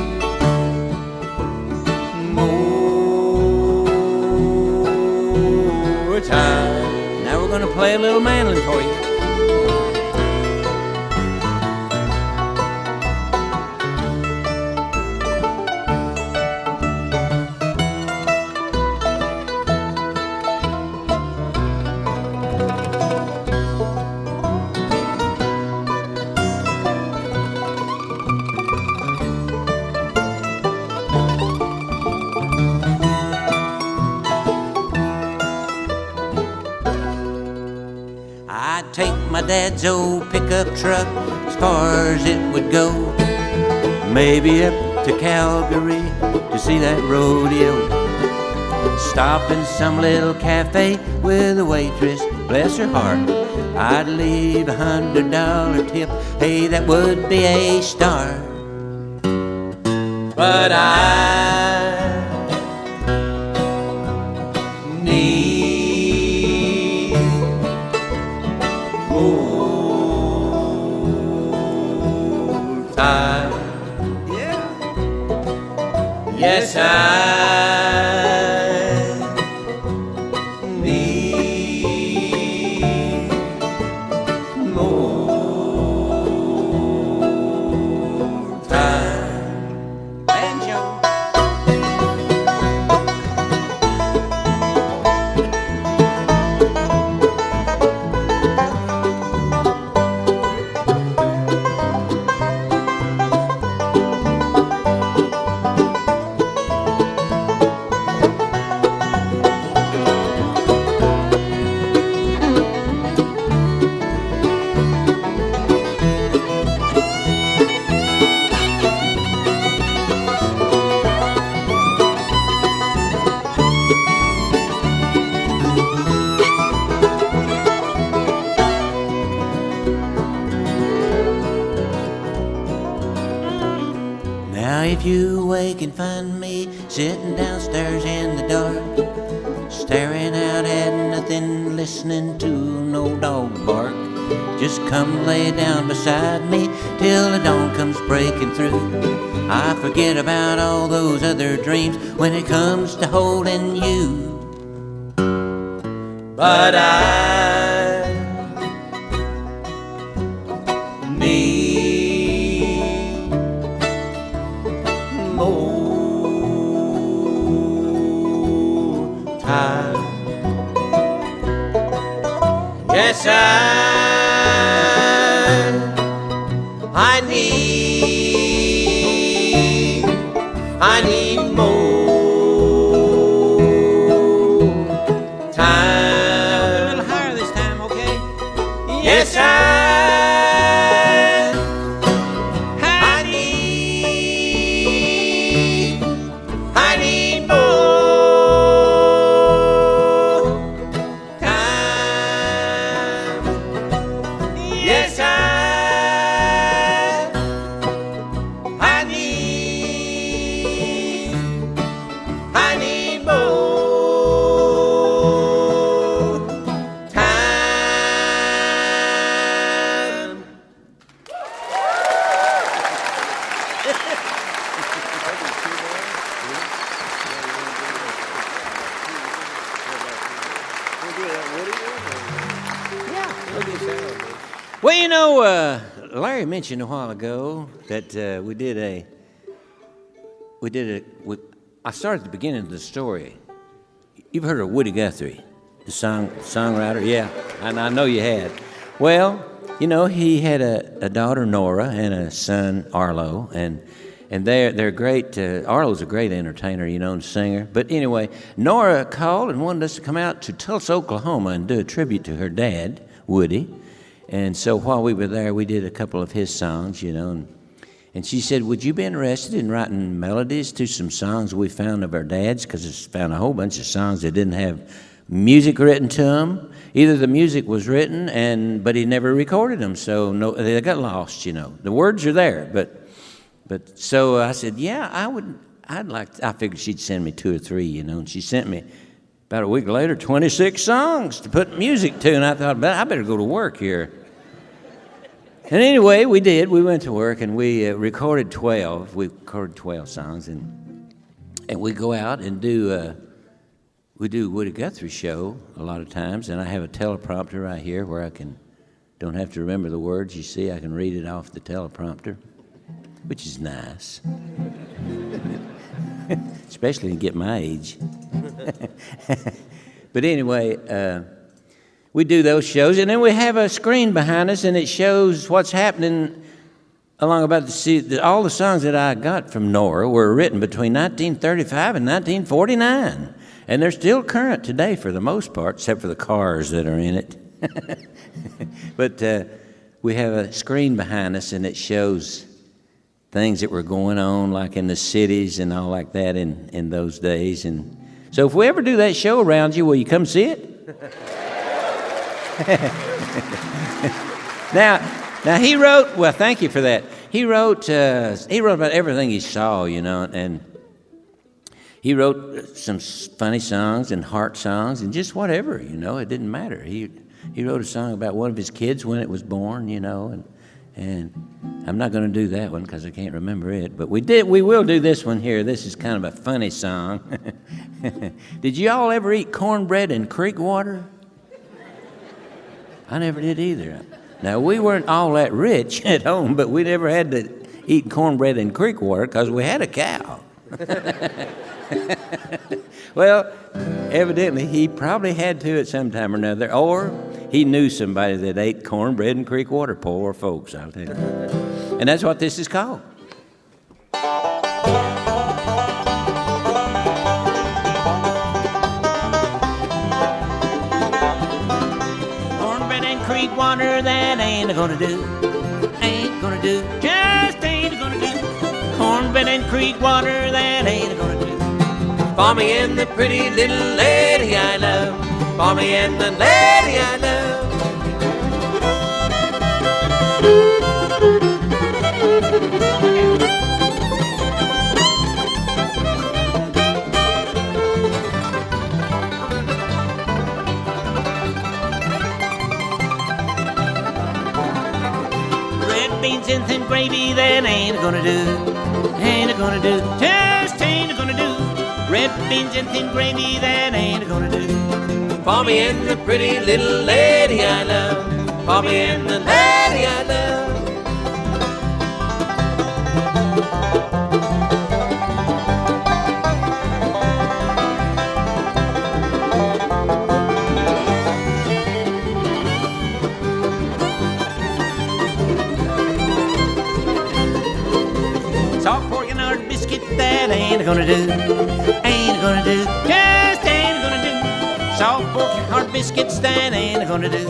more time. Now we're gonna play a little mandolin for you. Take my dad's old pickup truck as far as it would go. Maybe up to Calgary to see that rodeo. Stop in some little cafe with a waitress, bless her heart. I'd leave $100 tip, hey, that would be a start. But I need time. Yeah. Yes, I need more time. Banjo. Now if you wake and find me sitting downstairs in the dark, staring out at nothing, listening to no dog bark, just come lay down beside me till the dawn comes breaking through. I forget about all those other dreams when it comes to holding you. But I need more time. Yes, I need more time. A little higher this time, okay? Yes, I need more time. Yes, I Well, you know, Larry mentioned a while ago that I started at the beginning of the story. You've heard of Woody Guthrie, the songwriter? Yeah, I know you had. Well, you know, he had a daughter, Nora, and a son, Arlo, and they're great. Arlo's a great entertainer, you know, and singer. But anyway, Nora called and wanted us to come out to Tulsa, Oklahoma, and do a tribute to her dad, Woody. And so while we were there, we did a couple of his songs, you know, and she said, would you be interested in writing melodies to some songs we found of our dads? Because I found a whole bunch of songs that didn't have music written to them. Either the music was written, but he never recorded them, so no, they got lost, you know. The words are there, but so I said, yeah, I figured she'd send me 2 or 3, you know, and she sent me, about a week later, 26 songs to put music to, and I thought, I better go to work here. And anyway, we did. We went to work, and we recorded 12. We recorded 12 songs, and we go out and do Woody Guthrie show a lot of times, and I have a teleprompter right here where I don't have to remember the words. You see, I can read it off the teleprompter, which is nice. Especially to get my age. But anyway, we do those shows, and then we have a screen behind us, and it shows what's happening along about all the songs that I got from Nora were written between 1935 and 1949, and they're still current today for the most part, except for the cars that are in it. But we have a screen behind us, and it shows things that were going on, like in the cities and all like that in those days. And so if we ever do that show around you, will you come see it? Now he wrote, well, thank you for that. He wrote about everything he saw, you know, and he wrote some funny songs and heart songs and just whatever, you know, it didn't matter. He wrote a song about one of his kids when it was born, you know, and I'm not going to do that one because I can't remember it, but we will do this one here. This is kind of a funny song. Did you all ever eat cornbread and creek water? I never did either. Now, we weren't all that rich at home, but we never had to eat cornbread and creek water because we had a cow. Well, evidently, he probably had to at some time or another, or he knew somebody that ate cornbread and creek water. Poor folks, I'll tell you. And that's what this is called. Cornbread and creek water, that ain't gonna do. Ain't gonna do. Just ain't gonna do. Cornbread and creek water, that ain't gonna do. For me and the pretty little lady I love. For me and the lady I love. Red beans and thin gravy, that ain't gonna do. Ain't gonna do. Just ain't gonna do. Red beans and thin gravy, that ain't gonna do. For me and the pretty little lady I love. For me and the lady I love. Salt pork and hard biscuit, that ain't gonna do. Ain't gonna do. Just ain't gonna do. Salt pork and hard biscuits, that ain't gonna do.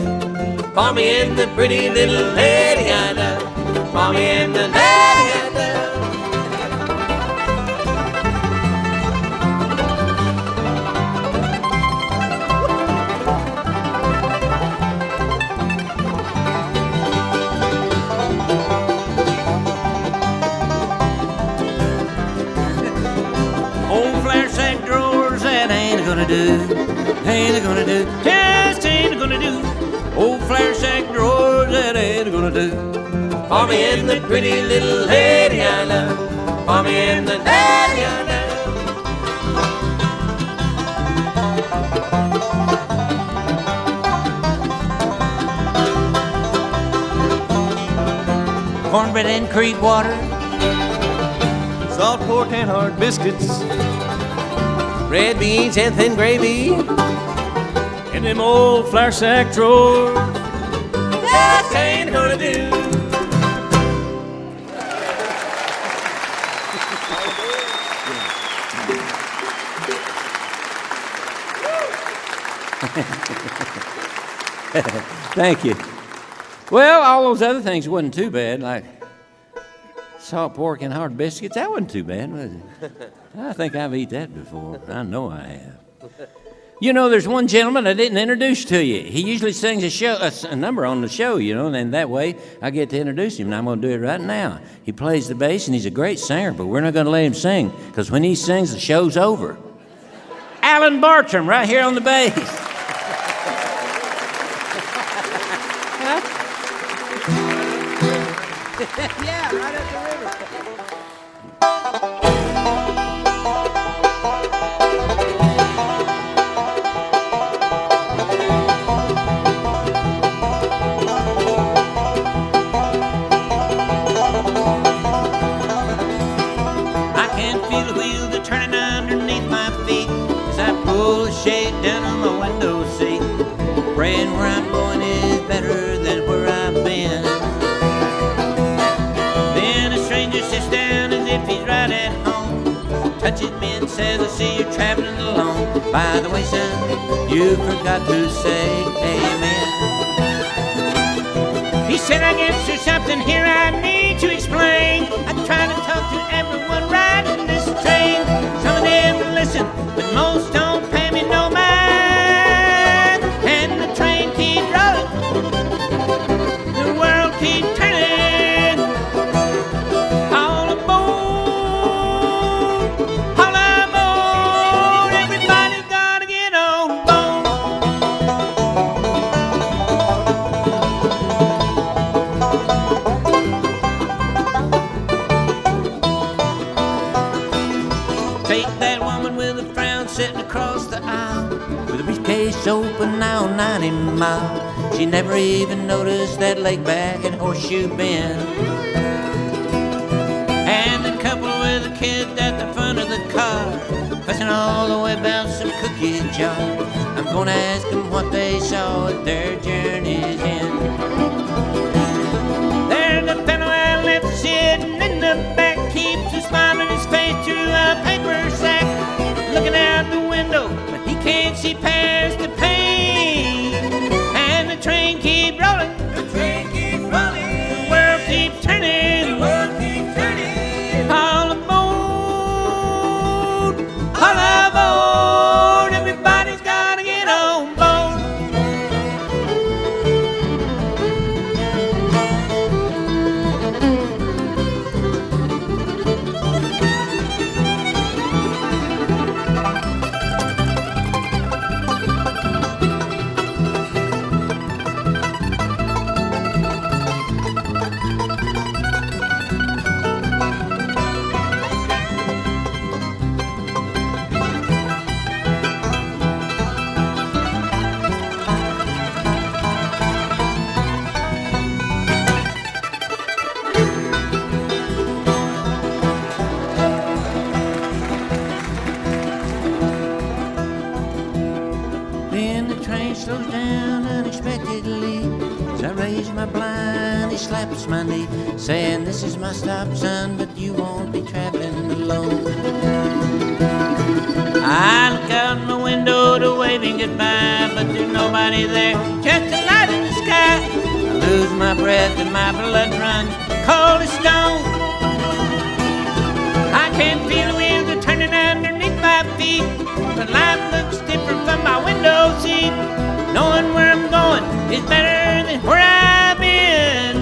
For me and the pretty little lady I love. For me and the lady I love. Old flare sack drawers, that ain't gonna do. Ain't gonna do. Just ain't gonna do. Old flare sack drawers, that ain't gonna do. For me and the pretty little lady I love. For me and the lady I love. cornbread and creek water, Salt pork and hard biscuits, red beans and thin gravy, in them old flour sack drawers. just ain't gonna do. Thank you. Well, all those other things wasn't too bad, like salt pork and hard biscuits. That wasn't too bad, was it? I think I've eaten that before. I know I have. You know, there's one gentleman I didn't introduce to you. He usually sings a number on the show, you know, and that way I get to introduce him, and I'm going to do it right now. He plays the bass, and he's a great singer, but we're not going to let him sing, because when he sings, the show's over. Alan Bartram, right here on the bass. Yeah, right up the river. I can feel the wheels a turning underneath my feet as I pull the shade down on my window seat, praying where I'm going is better than where I've been. Then a stranger sits down as if he's right at home, touches me and says, I see you're traveling alone. By the way, son, you forgot to say amen. He said, I guess there's something here I need to explain. I try to talk to everyone riding this train. Some of them listen, but most don't pay me no mind. And the train keeps rolling, the world keeps turning. All aboard, everybody's gotta get on board. Take that woman with a frown sitting across the aisle, with a briefcase open now 90 miles. She never even noticed that leg back and horseshoe bend. And the couple with a kid at the front of the car, fussing all the way about some cookie jar. I'm gonna ask them what they saw at their journey's end. There's a fellow I left sitting in the back, keeps a smile on his face through a paper sack, looking out the window, but he can't see past the pane. And the train keeps rolling, the train keeps rolling, the world keeps turning, the world keeps turning. All aboard, everybody's gotta get on board. Then the train slows down unexpectedly. As I raise my blind, he slaps my knee, saying, this is my stop, son, but you won't be traveling alone. I look out my window to waving goodbye, but there's nobody there, just a light in the sky. I lose my breath and my blood runs cold as stone. I can feel the wheels are turning underneath my feet, but life looks different from my window seat. Knowing where I'm going is better than where I've been.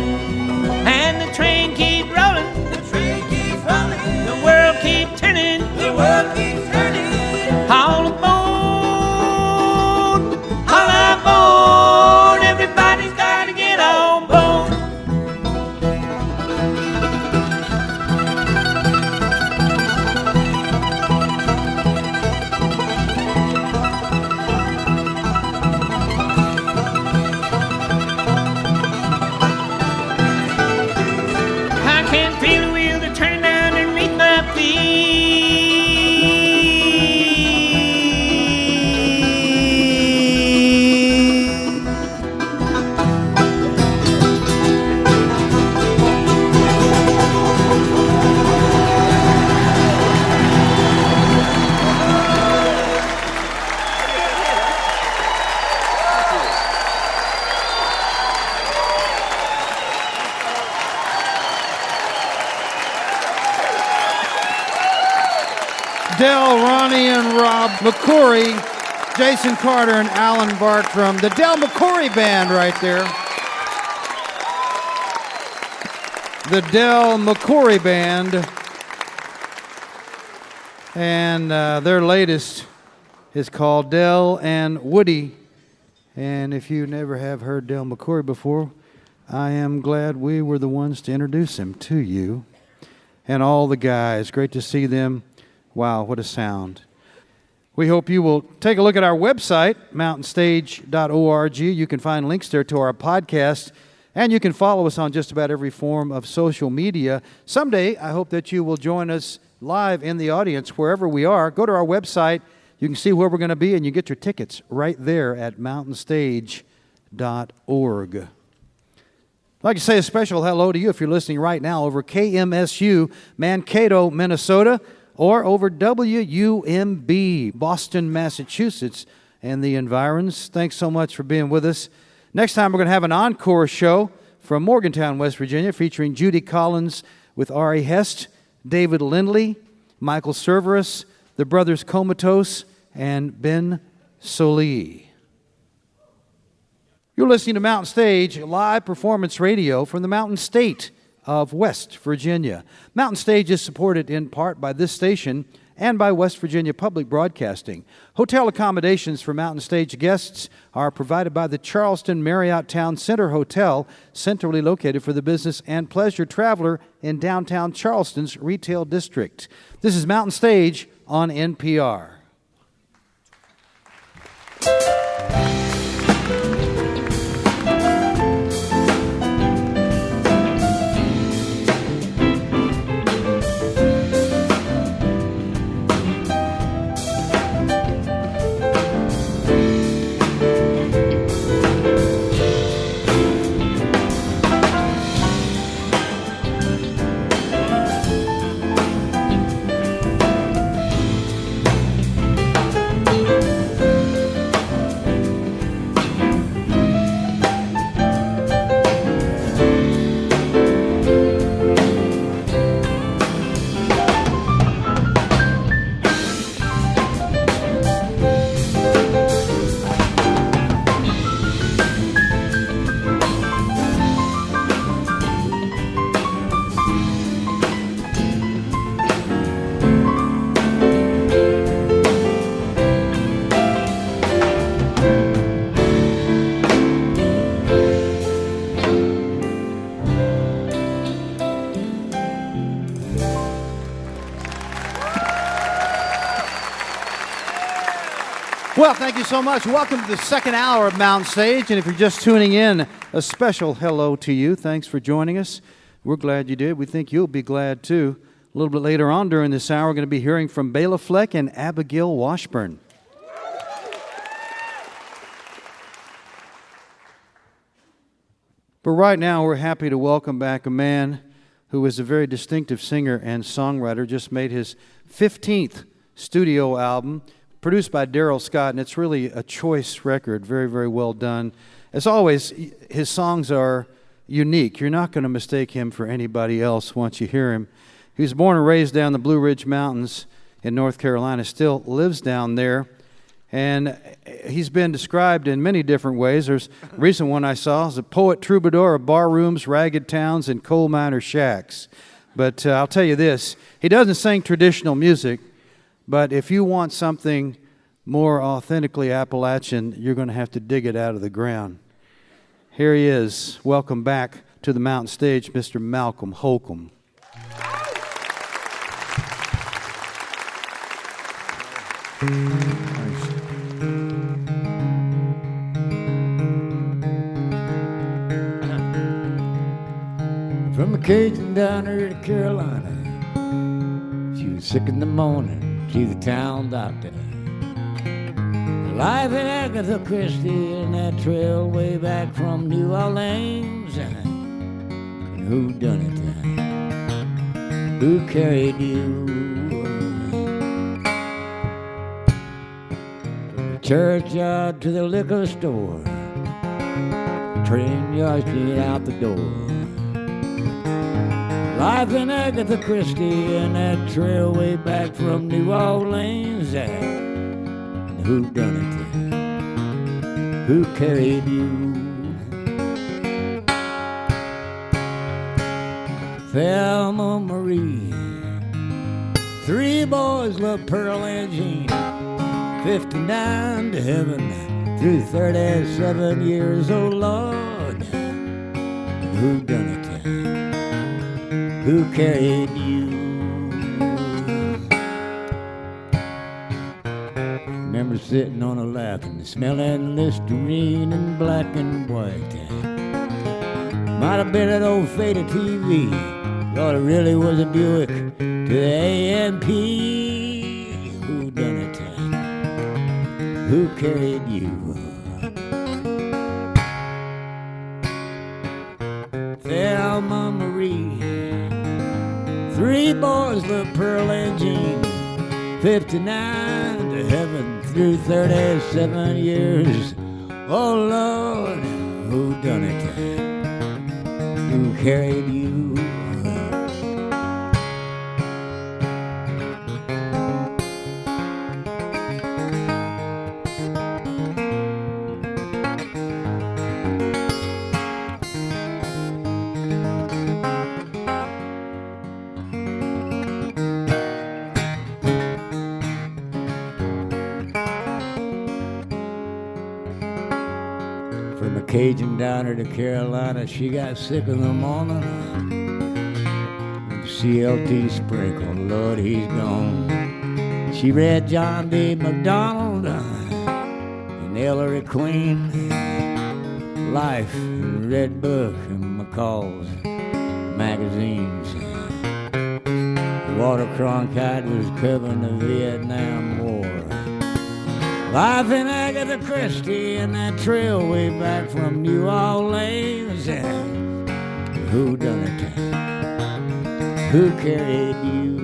And the train keeps rolling, the train keeps rolling, the world keeps turning, the world keeps turning. All aboard, everybody's gotta get on board. Del, Ronnie, and Rob McCoury, Jason Carter, and Alan Bartram. The Del McCoury Band right there. The Del McCoury Band. And their latest is called Del and Woody. And if you never have heard Del McCoury before, I am glad we were the ones to introduce him to you. And all the guys, great to see them. Wow, what a sound. We hope you will take a look at our website, mountainstage.org. You can find links there to our podcast, and you can follow us on just about every form of social media. Someday, I hope that you will join us live in the audience wherever we are. Go to our website. You can see where we're going to be, and you get your tickets right there at mountainstage.org. I'd like to say a special hello to you if you're listening right now over KMSU, Mankato, Minnesota, or over WUMB, Boston, Massachusetts, and the environs. Thanks so much for being with us. Next time, we're going to have an encore show from Morgantown, West Virginia, featuring Judy Collins with Ari Hest, David Lindley, Michael Cerverus, the Brothers Comatose, and Ben Solee. You're listening to Mountain Stage, live performance radio from the Mountain State of West Virginia. Mountain Stage is supported in part by this station and by West Virginia Public Broadcasting. Hotel accommodations for Mountain Stage guests are provided by the Charleston Marriott Town Center Hotel, centrally located for the business and pleasure traveler in downtown Charleston's retail district. This is Mountain Stage on NPR. Well, thank you so much. Welcome to the second hour of Mountain Stage. And if you're just tuning in, a special hello to you. Thanks for joining us. We're glad you did. We think you'll be glad, too. A little bit later on during this hour, we're going to be hearing from Bela Fleck and Abigail Washburn. But right now, we're happy to welcome back a man who is a very distinctive singer and songwriter. Just made his 15th studio album, produced by Darrell Scott, and it's really a choice record. Very, very well done. As always, his songs are unique. You're not going to mistake him for anybody else once you hear him. He was born and raised down the Blue Ridge Mountains in North Carolina, still lives down there, and he's been described in many different ways. There's a recent one I saw as a poet troubadour of bar rooms, ragged towns, and coal miner shacks. But I'll tell you this, he doesn't sing traditional music, but if you want something more authentically Appalachian, you're going to have to dig it out of the ground. Here he is. Welcome back to the Mountain Stage, Mr. Malcolm Holcombe. From a Cajun down here to Carolina, she was sick in the morning. She's the town doctor. Life in Agatha Christie and that trail way back from New Orleans. And who done it? Who carried you? From the churchyard to the liquor store, train yard straight out the door. Life in Agatha Christie and that trail way back from New Orleans. who done it? Who carried you? Thelma Marie. 3 boys love Pearl and Jean. 59 to heaven through 37 years, oh Lord. Who done it? Who carried you? Remember sitting on a lap and smelling Listerine and black and white. Might have been an old faded TV. Thought it really was a Buick to the A&P. Who done it? Who carried you? Thelma Marie. 3 boys love Pearl and Jean. 59 to heaven through 37 years. Oh Lord, who done it? Who carried you? From a Cajun downer to Carolina, she got sick in the morning. CLT sprinkle, Lord, he's gone. She read John D. MacDonald and Ellery Queen, Life and Red Book and McCall's magazines. Walter Cronkite was covering the Vietnam War. Life in Agatha Christie and that trail way back from New Orleans. Who done it? Who carried you?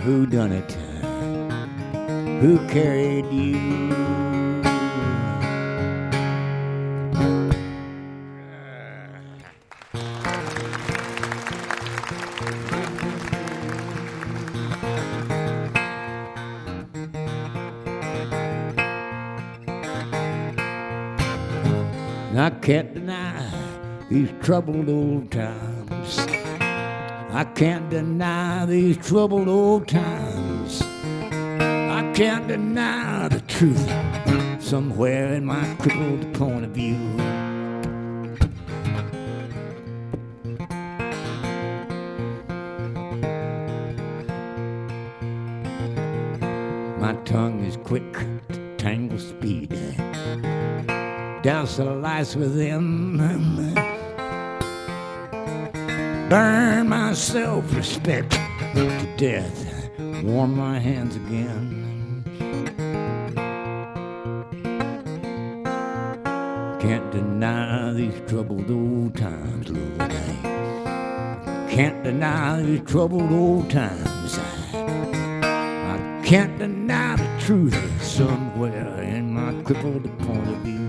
Who done it? Who carried you? I can't deny these troubled old times. I can't deny these troubled old times. I can't deny the truth somewhere in my crippled point of view. My tongue is quick to tangle speed. Douse the lights within, burn my self-respect to death, warm my hands again. Can't deny these troubled old times, Lord. I can't deny these troubled old times. I can't deny the truth somewhere in my crippled point of view.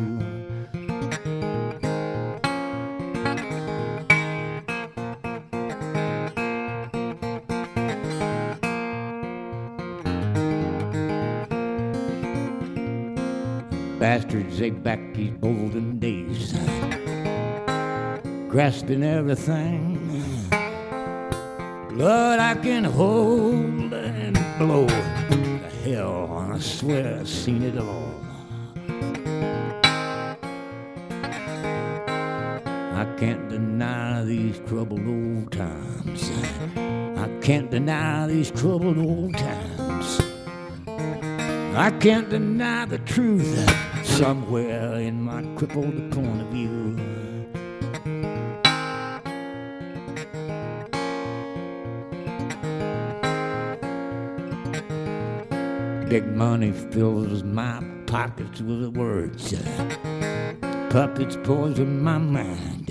Bastards, they back these golden days, grasping everything. Blood I can hold and blow the hell, I swear I've seen it all. I can't deny these troubled old times. I can't deny these troubled old times. I can't deny the truth somewhere in my crippled point of view. Big money fills my pockets with words. Puppets poison my mind.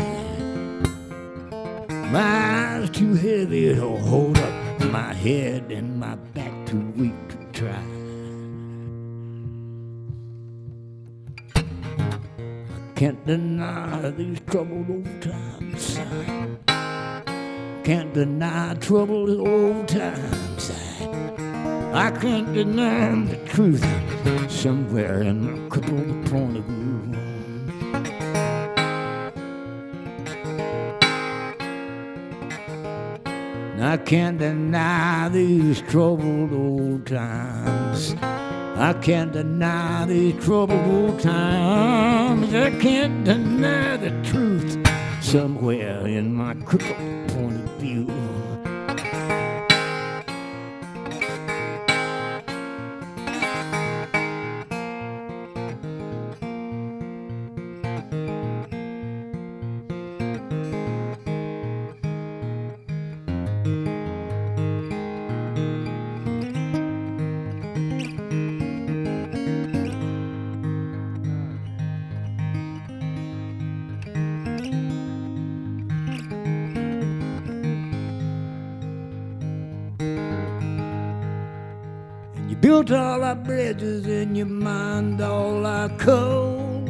My eyes too heavy to hold up my head and my back too weak to try. Can't deny these troubled old times. Can't deny troubled old times. I can't deny the truth somewhere in my crippled point of view. I can't deny these troubled old times. I can't deny these troubled old times. I can't deny the truth somewhere in my crippled point of view. You built all our bridges in your mind, all our code.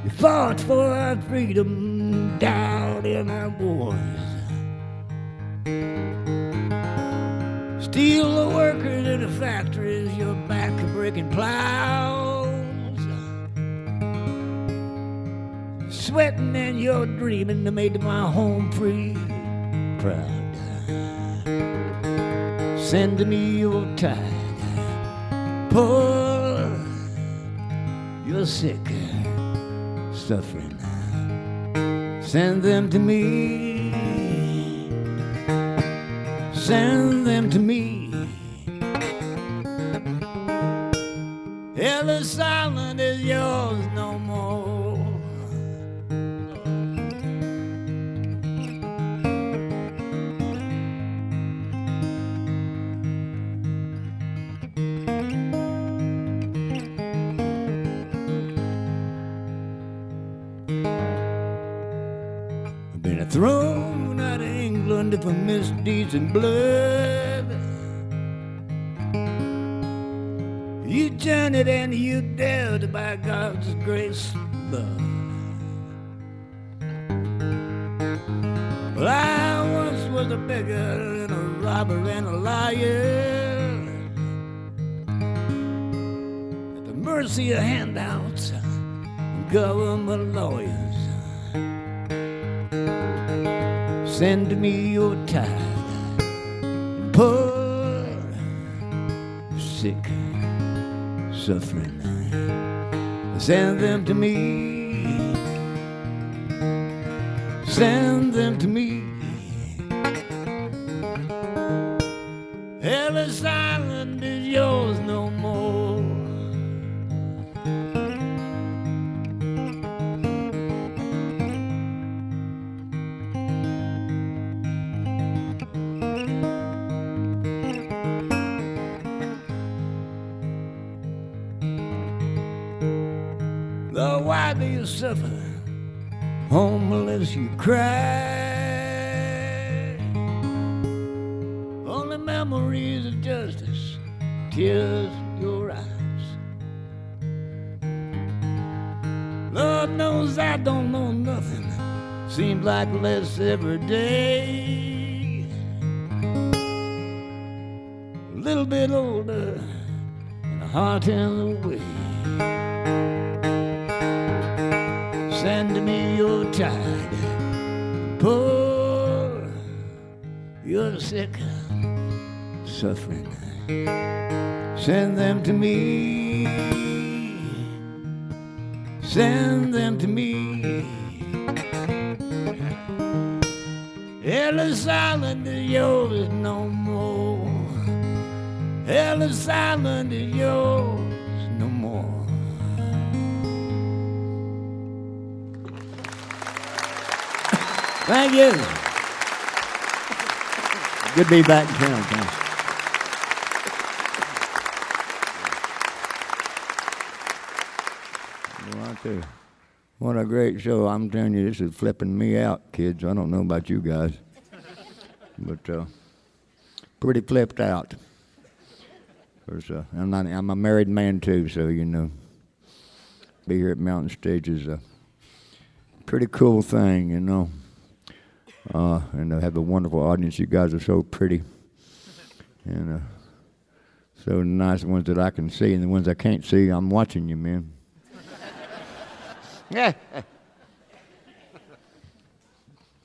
You fought for our freedom, died in our wars. Steal the workers in the factories, your back of breaking plows. Sweating and you're dreaming to make my home free, proud. Send to me your tide, poor, you're sick, suffering. Send them to me, send them to me. Ellis Island is yours no more. Thrown out of England for misdeeds and blood. You journeyed and you dared by God's grace love. Well, I once was a beggar and a robber and a liar, at the mercy of handouts and government lawyers. Send me your tide, poor, sick, suffering. Send them to me, send them to me. Ellis Island is yours no more. Lord, why do you suffer? Homeless you cry. Only memories of justice, tears in your eyes. Lord knows I don't know nothing. Seems like less every day. A little bit older and a heart in the way. Send me your tide, poor, you're sick, suffering. Send them to me, send them to me. Ellis Island is yours no more. Ellis Island is yours no more. Thank you. Good to be back in town, thanks. What a great show. I'm telling you, this is flipping me out, kids. I don't know about you guys, but pretty flipped out. I'm a married man too, so you know, be here at Mountain Stage is a pretty cool thing, you know. And I have a wonderful audience. You guys are so pretty and so nice. The ones that I can see and the ones I can't see, I'm watching you, man.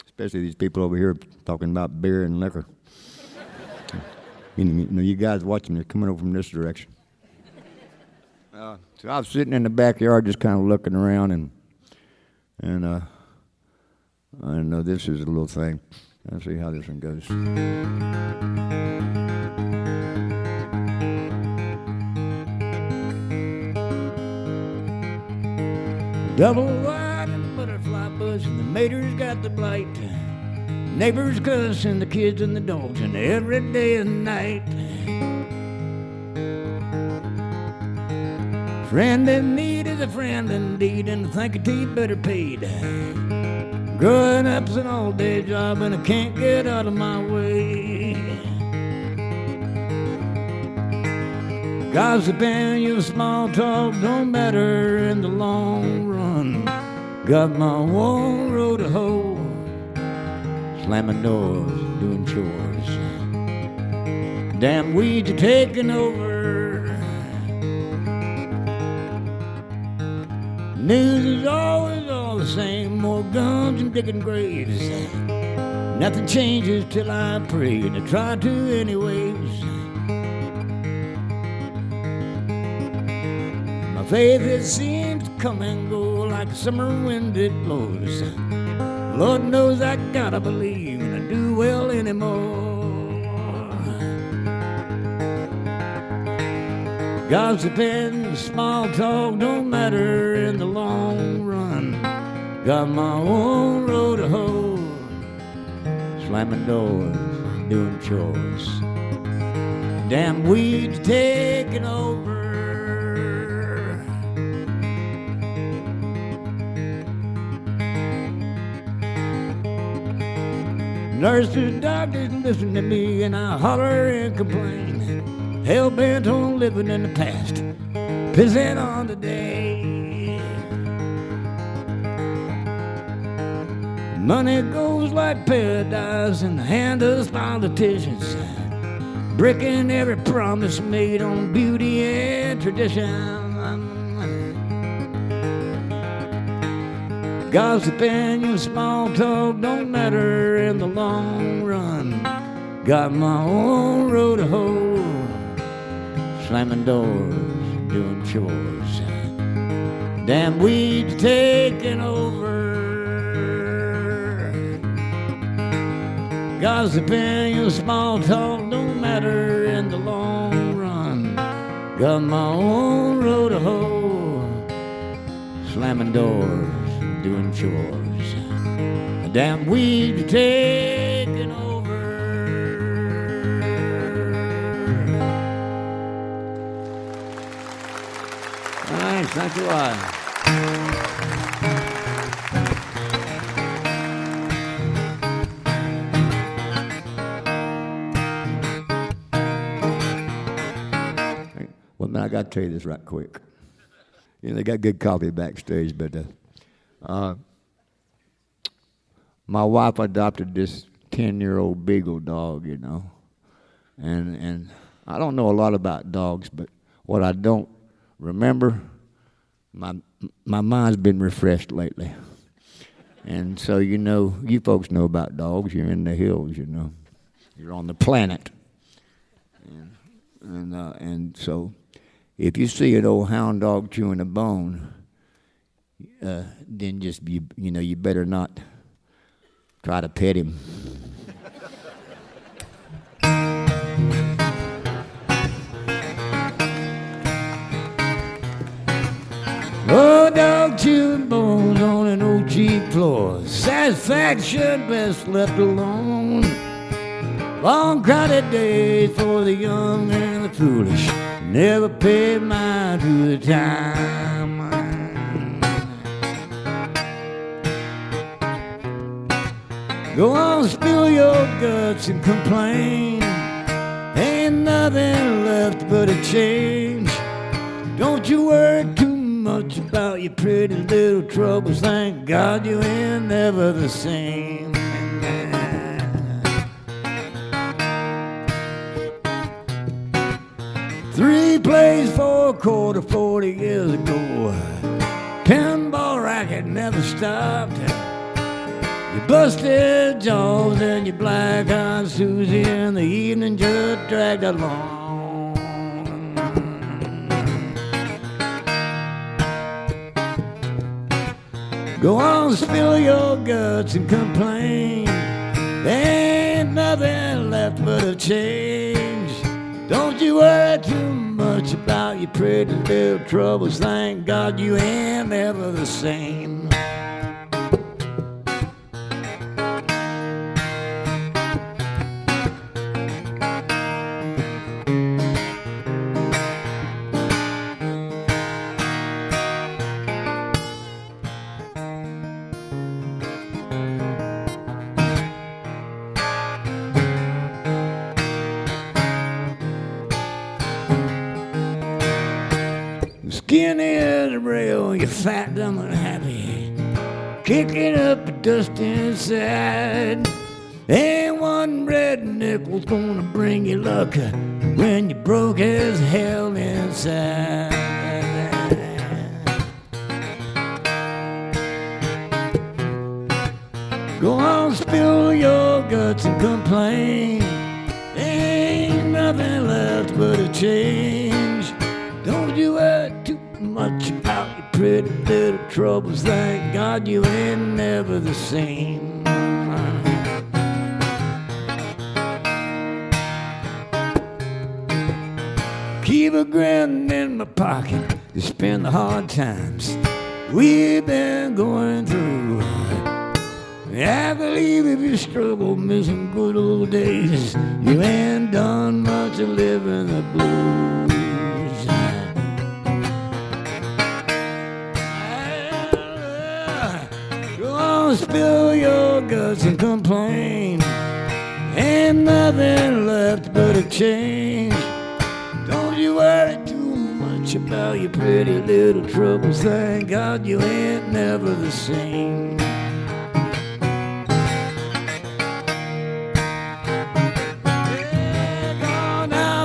Especially these people over here talking about beer and liquor. You know, you guys watching, they're coming over from this direction. So I was sitting in the backyard just kind of looking around, and I know this is a little thing. Let's see how this one goes. Double wide and butterfly bush, and the mater's got the blight. Neighbors cussing the kids and the dogs, and every day and night. Friend in need is a friend indeed, and I think a tea better paid. Growing up's an all-day job, and I can't get out of my way. Gossiping, your small talk don't matter in the long run. Got my own road to hoe, slamming doors, doing chores. Damn weeds are taking over. News is always all the same, more guns and digging graves. Nothing changes till I pray, and I try to anyways. My faith, it seems to come and go like a summer wind it blows. Lord knows I gotta believe, and I do well anymore. Gossiping, small talk don't matter in the long run. Got my own road to hoe, slamming doors, doing chores. Damn weeds taking over. Nurses, doctors listen to me, and I holler and complain. Hell-bent on living in the past, pissing on the day. Money goes like paradise in the hand of politicians, breaking every promise made on beauty and tradition. Gossiping and small talk don't matter in the long run. Got my own road to hoe, slamming doors, doing chores. Damn weeds taking over. Gossiping and small talk don't matter in the long run. Got my own road to hoe, slamming doors, doing chores. Damn weeds taking over. Thanks a lot. Well, now I got to tell you this right quick. You know, they got good coffee backstage, but my wife adopted this 10-year-old beagle dog, you know, and I don't know a lot about dogs, but what I don't remember, my mind's been refreshed lately. And so, you know, you folks know about dogs. You're in the hills, you know. You're on the planet. And so if you see an old hound dog chewing a bone, then just, you know, you better not try to pet him. Oh, dog chewing bones on an old cheap floor. Satisfaction best left alone. Long crowded days for the young and the foolish. Never paid mind to the time. Go on, spill your guts and complain. Ain't nothing left but a change. Don't you worry too much about your pretty little troubles. Thank God you ain't never the same. place for a quarter 40 years ago. Pinball racket never stopped. You busted jaws and your black-eyed Susie, and the evening just dragged along. Go on, spill your guts and complain. There ain't nothing left but a change. Don't you worry too much about your pretty little troubles. Thank God you ain't ever the same. Skinny as a rail, you're fat, dumb, and happy. Kicking up the dust inside. Ain't one red nickel's gonna bring you luck when you're broke as hell inside. Go on, spill your guts and complain. Ain't nothing left but a change. Don't you worry too much about your pretty little troubles. Thank God you ain't never the same. Keep a grin in my pocket to spend the hard times we've been going through. I believe if you struggle missing good old days, you ain't done much of living the blues. Go on, spill your guts and complain. Ain't nothing left but a change. Don't you worry too much about your pretty little troubles. Thank God you ain't never the same.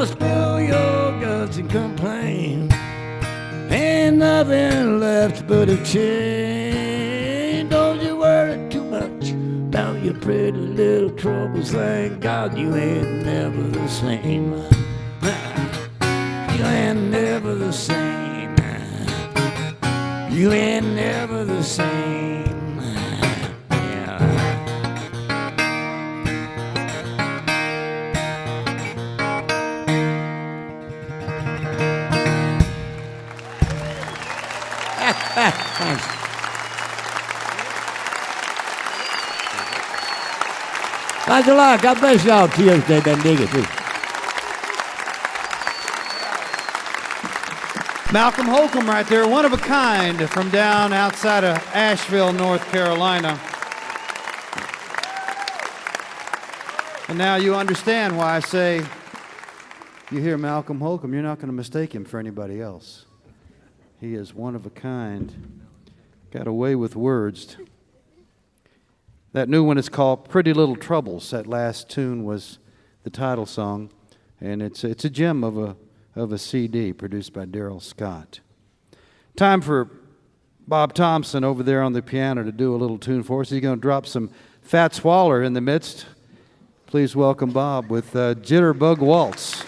Spill your guts and complain. Ain't nothing left but a change. Don't you worry too much about your pretty little troubles. Thank God you ain't never the same. You ain't never the same. You ain't never the same. Thanks. Thanks a lot. God bless y'all. Tuesday, been digging too. Malcolm Holcombe right there, one of a kind from down outside of Asheville, North Carolina. And now you understand why I say, you hear Malcolm Holcombe, you're not going to mistake him for anybody else. He is one of a kind. Got away with words. That new one is called Pretty Little Troubles. That last tune was the title song, and it's a gem of a CD produced by Darrell Scott. Time for Bob Thompson over there on the piano to do a little tune for us. He's going to drop some Fats Waller in the midst. Please welcome Bob with Jitterbug Waltz.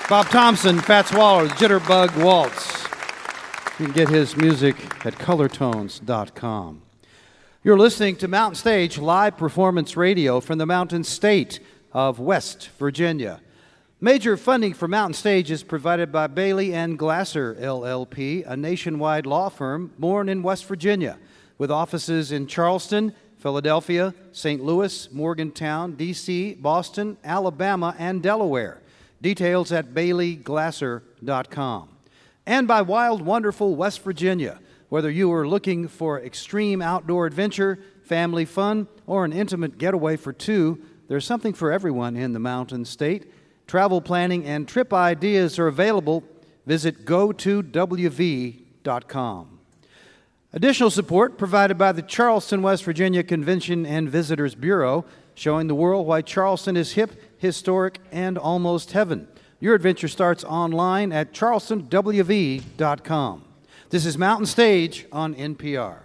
Bob Thompson, Fats Waller, Jitterbug Waltz. You can get his music at colortones.com. You're listening to Mountain Stage live performance radio from the Mountain State of West Virginia. Major funding for Mountain Stage is provided by Bailey and Glasser, LLP, a nationwide law firm born in West Virginia, with offices in Charleston, Philadelphia, St. Louis, Morgantown, D.C., Boston, Alabama, and Delaware. Details at baileyglasser.com. And by Wild Wonderful West Virginia. Whether you are looking for extreme outdoor adventure, family fun, or an intimate getaway for two, there's something for everyone in the Mountain State. Travel planning and trip ideas are available. Visit go2wv.com. Additional support provided by the Charleston, West Virginia Convention and Visitors Bureau, showing the world why Charleston is hip, historic, and almost heaven. Your adventure starts online at charlestonwv.com. This is Mountain Stage on NPR.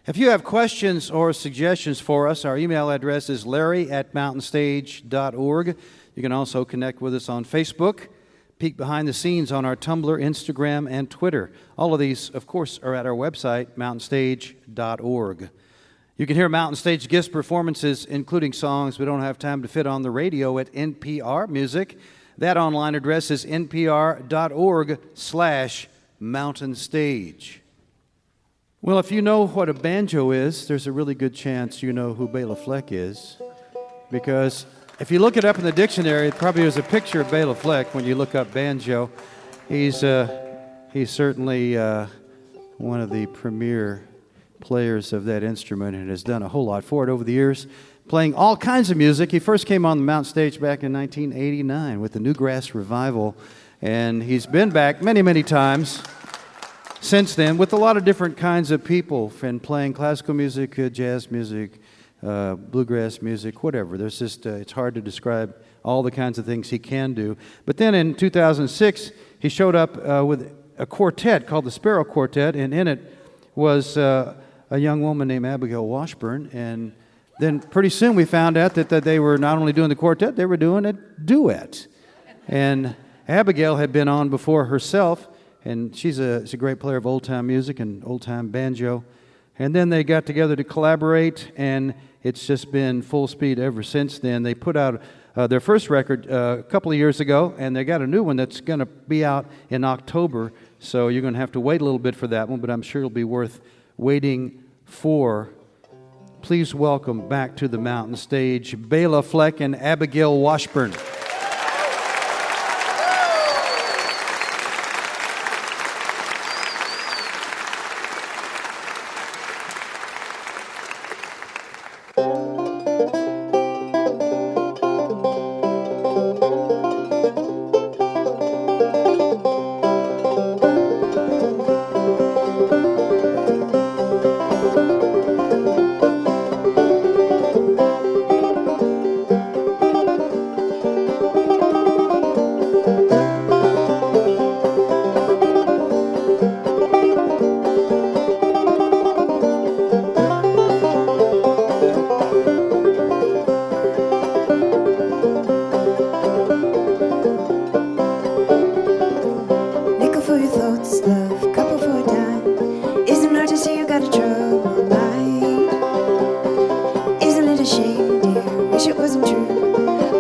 If you have questions or suggestions for us, our email address is larry@mountainstage.org. You can also connect with us on Facebook, peek behind the scenes on our Tumblr, Instagram, and Twitter. All of these, of course, are at our website, mountainstage.org. You can hear Mountain Stage guest performances, including songs we don't have time to fit on the radio, at NPR Music. That online address is npr.org/mountainstage. Well, if you know what a banjo is, there's a really good chance you know who Bela Fleck is. Because if you look it up in the dictionary, probably there's a picture of Bela Fleck when you look up banjo. He's certainly one of the premier players of that instrument and has done a whole lot for it over the years, playing all kinds of music. He first came on the Mountain Stage back in 1989 with the Newgrass Revival, and he's been back many, many times since then with a lot of different kinds of people, and playing classical music, jazz music, bluegrass music, whatever. There's just, it's hard to describe all the kinds of things he can do. But then in 2006, he showed up with a quartet called the Sparrow Quartet, and in it was a young woman named Abigail Washburn. And then pretty soon we found out that they were not only doing the quartet, they were doing a duet. And Abigail had been on before herself, and she's a great player of old-time music and old-time banjo. And then they got together to collaborate, and it's just been full speed ever since then. They put out their first record a couple of years ago, and they got a new one that's going to be out in October, so you're going to have to wait a little bit for that one, but I'm sure it'll be worth waiting for. Please welcome back to the Mountain Stage, Bela Fleck and Abigail Washburn.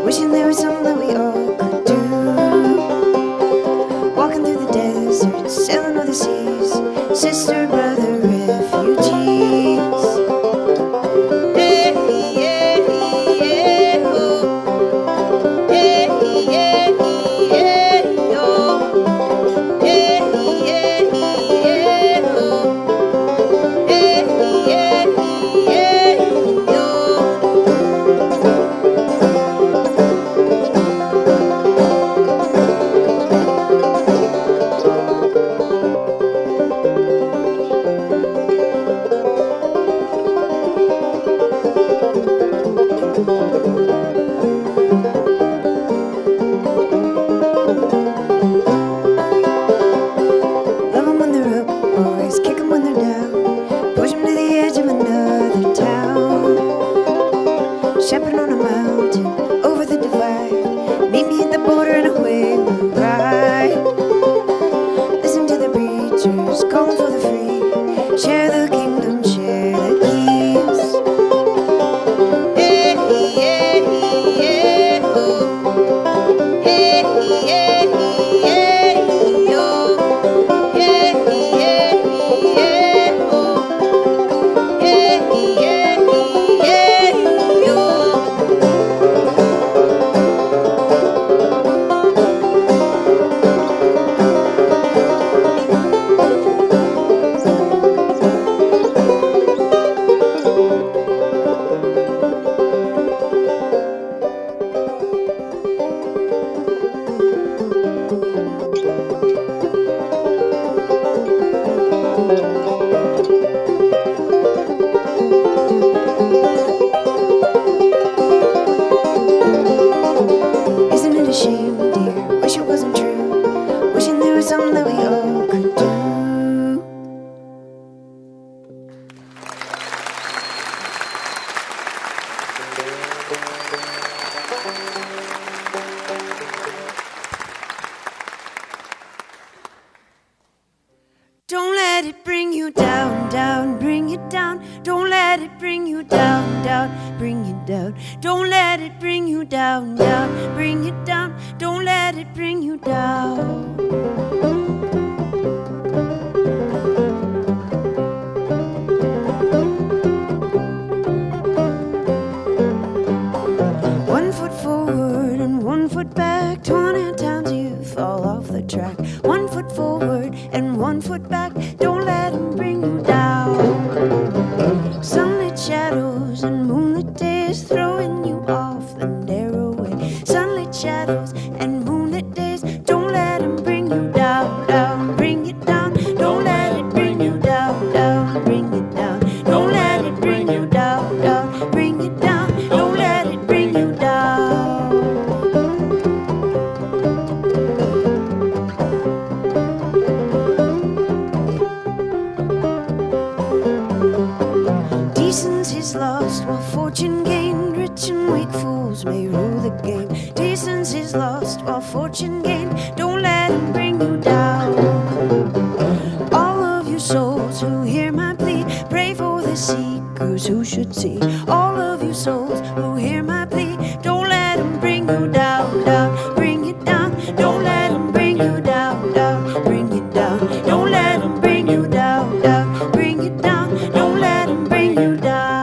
Wishing there was something that we all could do. Walking through the day Don't let it bring you down, down. Bring it down. Don't let it bring you down. Forward and 1 foot back, 20 times you fall off the track. 1 foot forward and 1 foot back, don't let him bring you down. Sunlit shadows and moonlit days throwing you off the narrow way. Sunlit shadows and moonlit days, don't let him bring you down, down. Bring it down, don't let it bring you down, down. Bring it down, don't let it bring you down, down. Bring it down, don't let it bring you down. Decency's lost while fortune gained. Rich and weak fools may rule the game. Decency's lost while fortune gained. Don't let him bring you down. All of you souls who hear my plea, pray for the seekers who should see. All of you souls who hear my plea, don't let him bring you down, down. Bring it down, don't let him bring you down, down. Bring it down, don't let him bring you down, down. Bring it down, don't let him bring you down.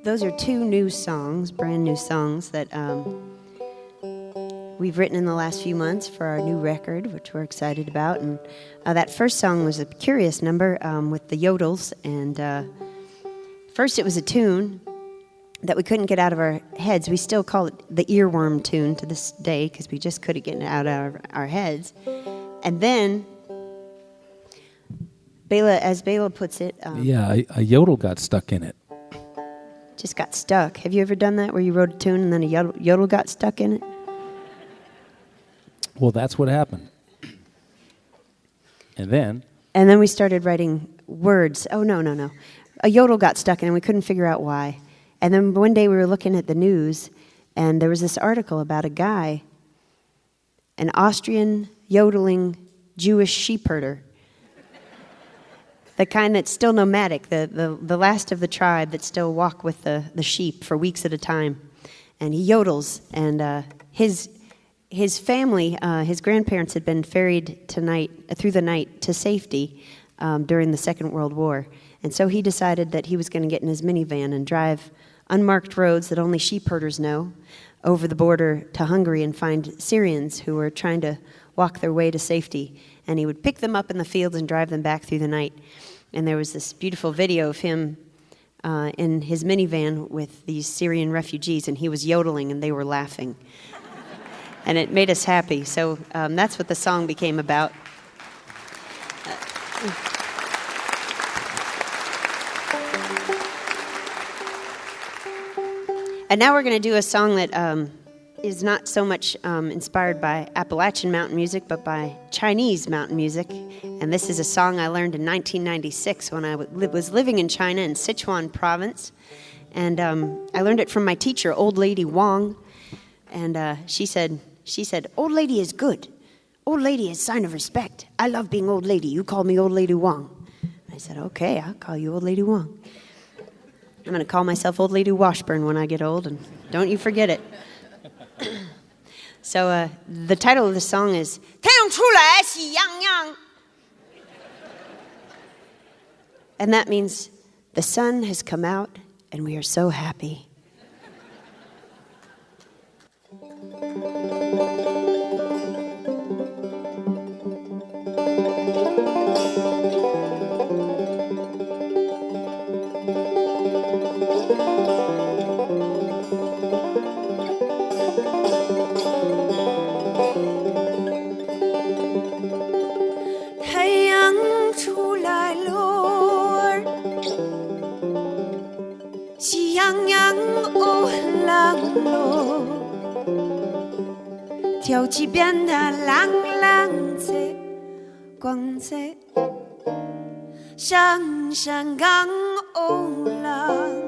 Those are two new songs, brand new songs that we've written in the last few months for our new record, which we're excited about. And that first song was a curious number with the yodels. And first it was a tune that we couldn't get out of our heads. We still call it the earworm tune to this day because we just couldn't get it out of our heads. And then, as Bela puts it... a yodel got stuck in it. Just got stuck. Have you ever done that where you wrote a tune and then a yodel got stuck in it? Well, that's what happened. And then we started writing words. Oh, no. A yodel got stuck in it and we couldn't figure out why. And then one day we were looking at the news and there was this article about a guy, an Austrian yodeling Jewish sheep herder. The kind that's still nomadic, the last of the tribe that still walk with the sheep for weeks at a time. And he yodels. And his family, his grandparents had been ferried through the night to safety during the Second World War. And so he decided that he was going to get in his minivan and drive unmarked roads that only sheep herders know over the border to Hungary and find Syrians who were trying to walk their way to safety. And he would pick them up in the fields and drive them back through the night. And there was this beautiful video of him in his minivan with these Syrian refugees, and he was yodeling, and they were laughing. and it made us happy. So that's what the song became about. And now we're going to do a song that is not so much inspired by Appalachian mountain music, but by Chinese mountain music. And this is a song I learned in 1996 when I was living in China in Sichuan province. And I learned it from my teacher, Old Lady Wang. And she said, "Old lady is good. Old lady is sign of respect. I love being old lady. You call me Old Lady Wang." I said, "Okay, I'll call you Old Lady Wang. I'm going to call myself Old Lady Washburn when I get old, and don't you forget it." So the title of the song is 太阳出来喜洋洋. And that means the sun has come out and we are so happy. Oh, 跳起边的浪浪在光在上山岗哦浪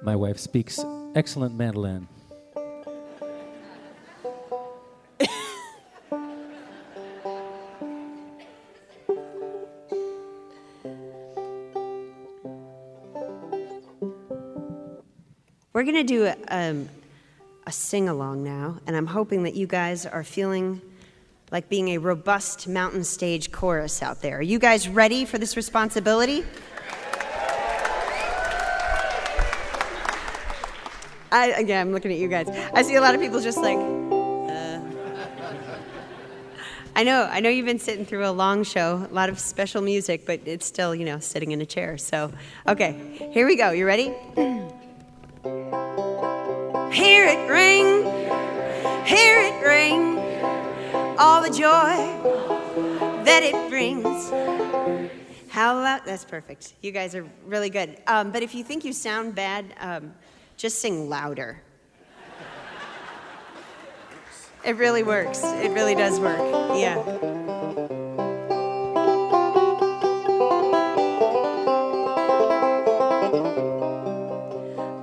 My wife speaks excellent Mandolin. We're going to do a sing-along now, and I'm hoping that you guys are feeling like being a robust mountain stage chorus out there. Are you guys ready for this responsibility? I'm looking at you guys. I see a lot of people just like, I know you've been sitting through a long show, a lot of special music, but it's still, sitting in a chair. So, okay, here we go. You ready? Hear it ring, all the joy that it brings. How loud? That's perfect. You guys are really good. But if you think you sound bad, just sing louder. It really works. It really does work. Yeah.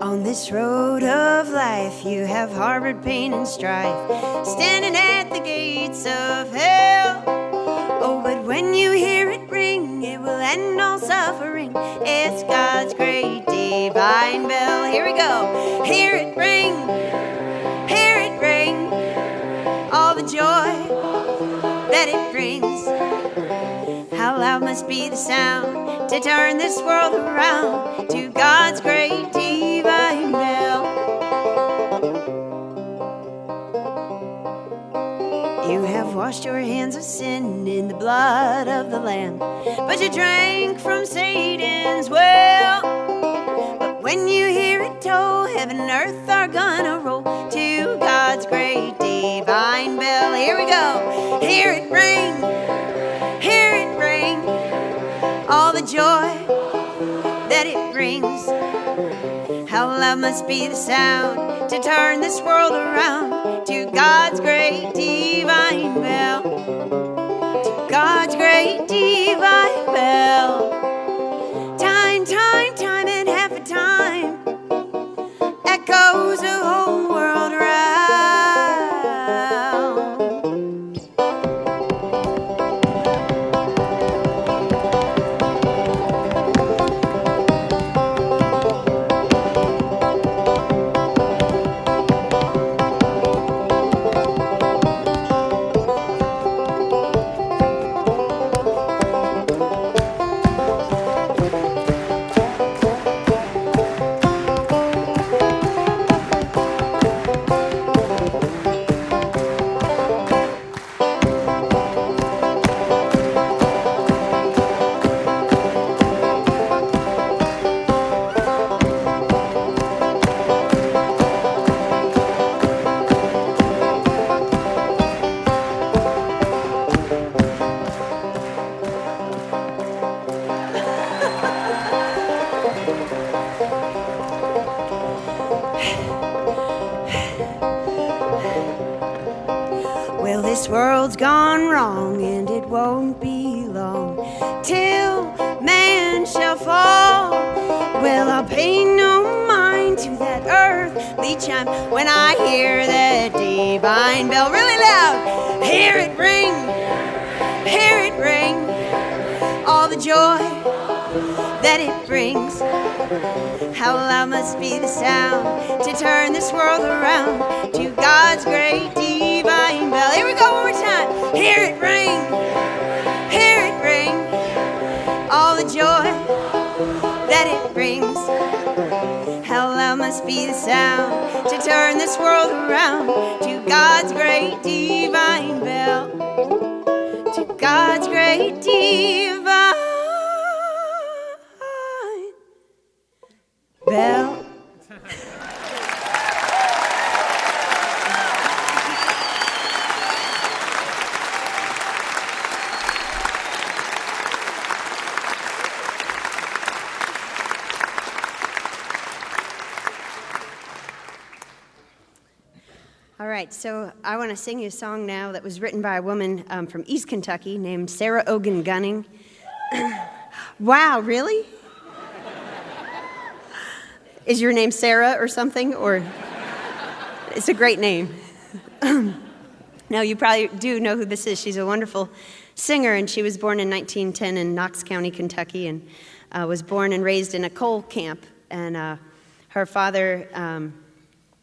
On this road of life, you have harbored pain and strife, standing at the gates of hell. Oh, but when you hear it ring, it will end all suffering. It's God's great divine bell. Here we go. Hear it ring, hear it ring, all the joy that it brings. How loud must be the sound to turn this world around to God's great divine bell. You have washed your hands of sin in the blood of the Lamb, but you drank from Satan's well. But when you hear it toll, heaven and earth are gonna roll to God's great divine bell. Here we go. Hear it ring, hear it ring, all the joy that it brings. How loud must be the sound to turn this world around to God's great divine bell. To God's great divine bell. Time, time, time and half a time echoes the whole world round. Well, this world's gone wrong, and it won't be long till man shall fall. Well, I'll pay no mind to that earthly chime when I hear that divine bell really loud. Hear it ring, hear it ring, all the joy that it brings. How loud must be the sound to turn this world around to God's great divine bell. Here we go one more time. Hear it ring, all the joy that it brings. How loud must be the sound to turn this world around to God's great divine bell. To God's great divine bell. All right, so I want to sing you a song now that was written by a woman from East Kentucky named Sarah Ogan Gunning. Wow, really? Is your name Sarah or something? Or it's a great name. Now, you probably do know who this is. She's a wonderful singer, and she was born in 1910 in Knox County, Kentucky, and was born and raised in a coal camp. And her father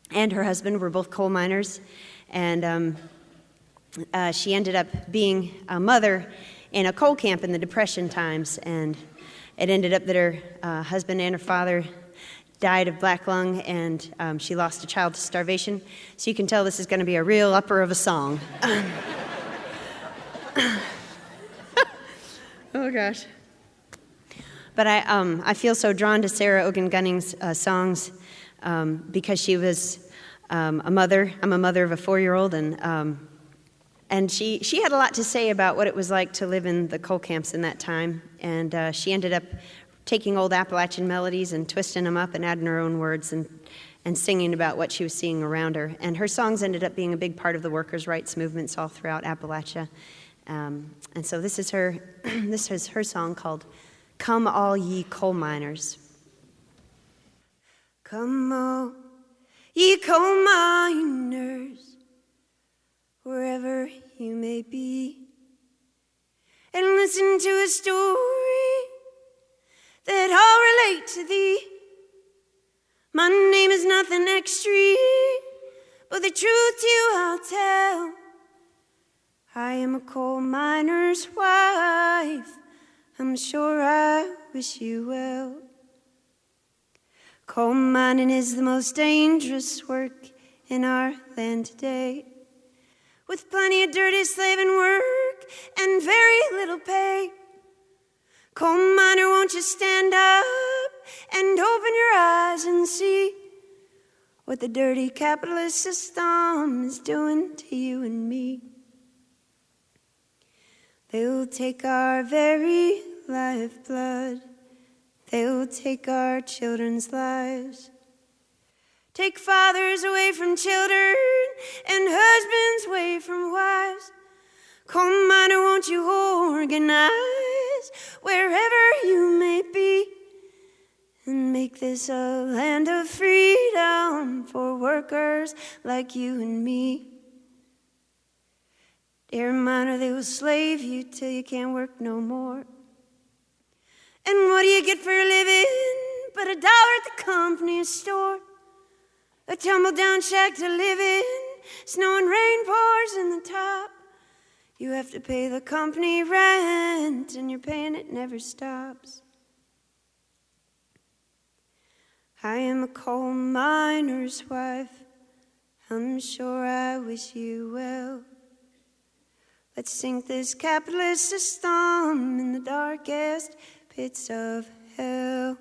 and her husband were both coal miners, and she ended up being a mother in a coal camp in the Depression times, and it ended up that her husband and her father died of black lung, and she lost a child to starvation. So you can tell this is going to be a real upper of a song. Oh gosh. But I feel so drawn to Sarah Ogan Gunning's songs because she was a mother. I'm a mother of a 4-year-old, and And she had a lot to say about what it was like to live in the coal camps in that time. And she ended up taking old Appalachian melodies and twisting them up and adding her own words and singing about what she was seeing around her. And her songs ended up being a big part of the workers' rights movements all throughout Appalachia. And so this is her song called "Come All Ye Coal Miners." Come all ye coal miners, wherever you may be, and listen to a story that I'll relate to thee. My name is nothing extreme, but the truth to you I'll tell. I am a coal miner's wife. I'm sure I wish you well. Coal mining is the most dangerous work in our land today, with plenty of dirty slaving work and very little pay. Coal miner, won't you stand up and open your eyes and see what the dirty capitalist system is doing to you and me? They'll take our very lifeblood. They'll take our children's lives. Take fathers away from children and husbands away from wives. Coal miner, won't you organize wherever you may be and make this a land of freedom for workers like you and me? Dear miner, they will slave you till you can't work no more. And what do you get for a living but $1 at the company store? A tumble-down shack to live in, snow and rain pours in the top. You have to pay the company rent, and you're paying it never stops. I am a coal miner's wife. I'm sure I wish you well. Let's sink this capitalist system in the darkest pits of hell.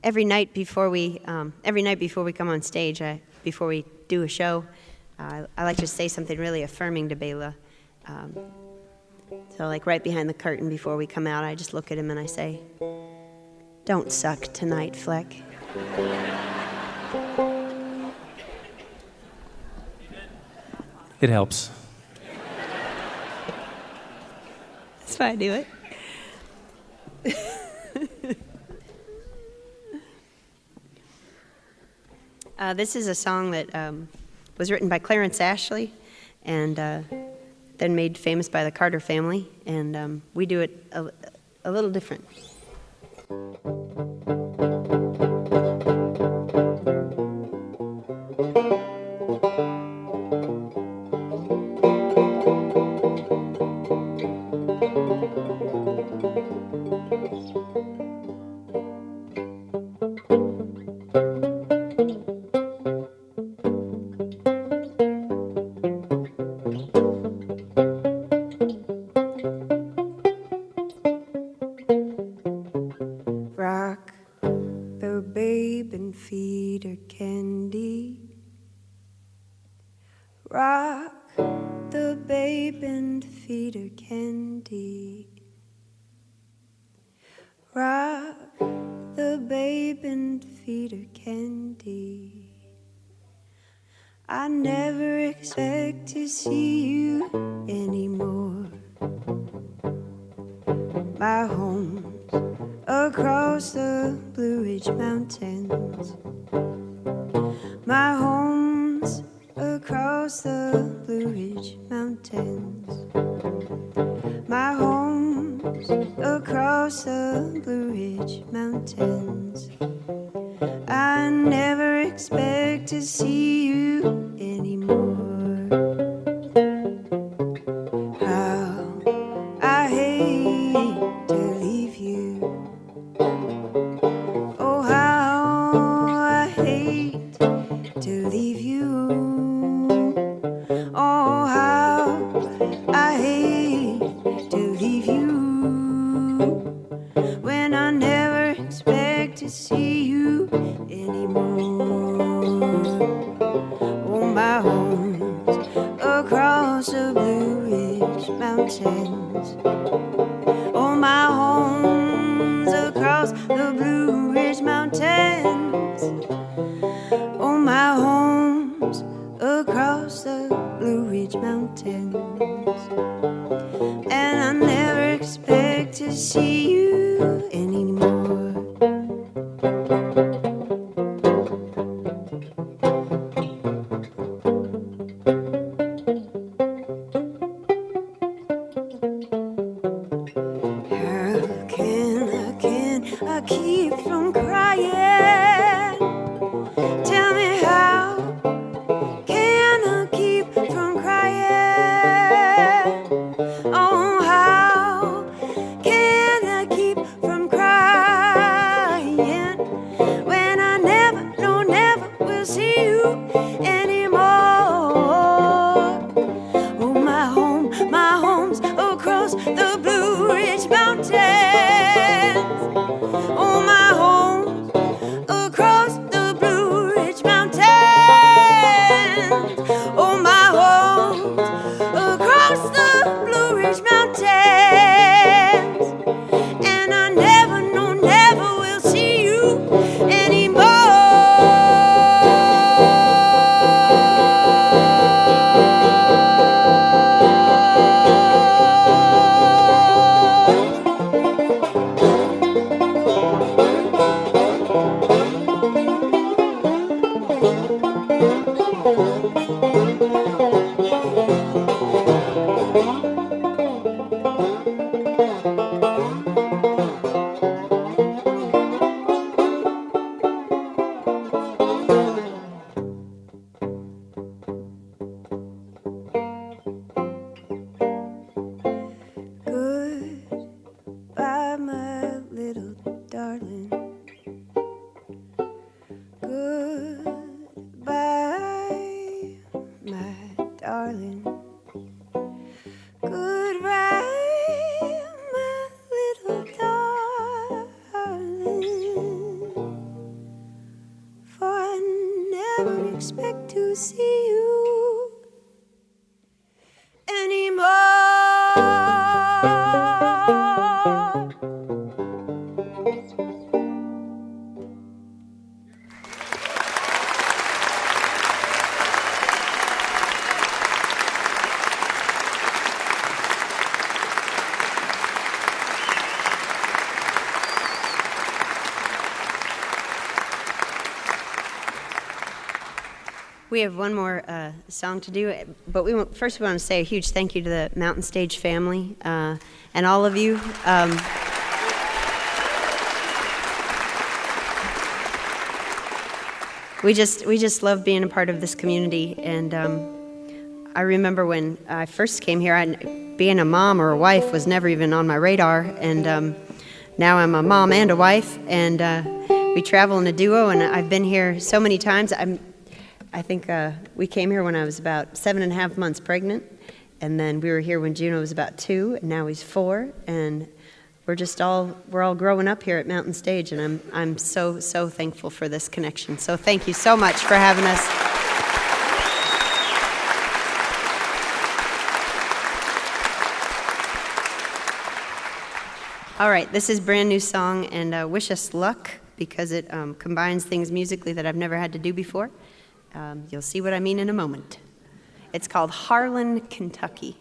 every night before we come on stage, before we do a show, I like to say something really affirming to Bela. So like right behind the curtain before we come out, I just look at him and I say, "Don't suck tonight, Fleck." It helps. That's why I do it. This is a song that was written by Clarence Ashley and then made famous by the Carter family, and we do it a little different. Rock the babe and feed her candy. Rock the babe and feed her candy. Rock the babe and feed her candy. I never expect to see you anymore. My home's across the Blue Ridge Mountains. My home's across the Blue Ridge Mountains. My home's across the Blue Ridge Mountains. I never expect to see you anymore. How I hate to leave you. Oh, how I hate to leave you. Oh, how I hate to leave you when I never expect to see you anymore. Oh, my home's across the Blue Ridge Mountains. Oh, my home's across the Blue Ridge Mountains. Oh, my home's across the Blue Ridge Mountains. And I never expect to see you anymore. I keep from crying? Tell me how can I keep from crying? Oh, how can I keep from crying when I never, no, never will see you anymore? Oh, my home's across the Blue Ridge Mountains. Oh, my home's across the Blue Ridge Mountains. Oh, my home's across the Blue Ridge Mountains. And I never, no, never will see you anymore. Goodbye, my little darling. Goodbye, my darling. Goodbye, my little darling. to see you anymore. We have one more song to do, but first we want to say a huge thank you to the Mountain Stage family and all of you. We just love being a part of this community, and I remember when I first came here, being a mom or a wife was never even on my radar, and now I'm a mom and a wife, and we travel in a duo, and I've been here so many times. I think we came here when I was about 7.5 months pregnant, and then we were here when Juno was about 2, and now he's 4, and we're all growing up here at Mountain Stage, and I'm so thankful for this connection. So thank you so much for having us. All right, this is a brand new song, and wish us luck because it combines things musically that I've never had to do before. You'll see what I mean in a moment. It's called Harlan, Kentucky.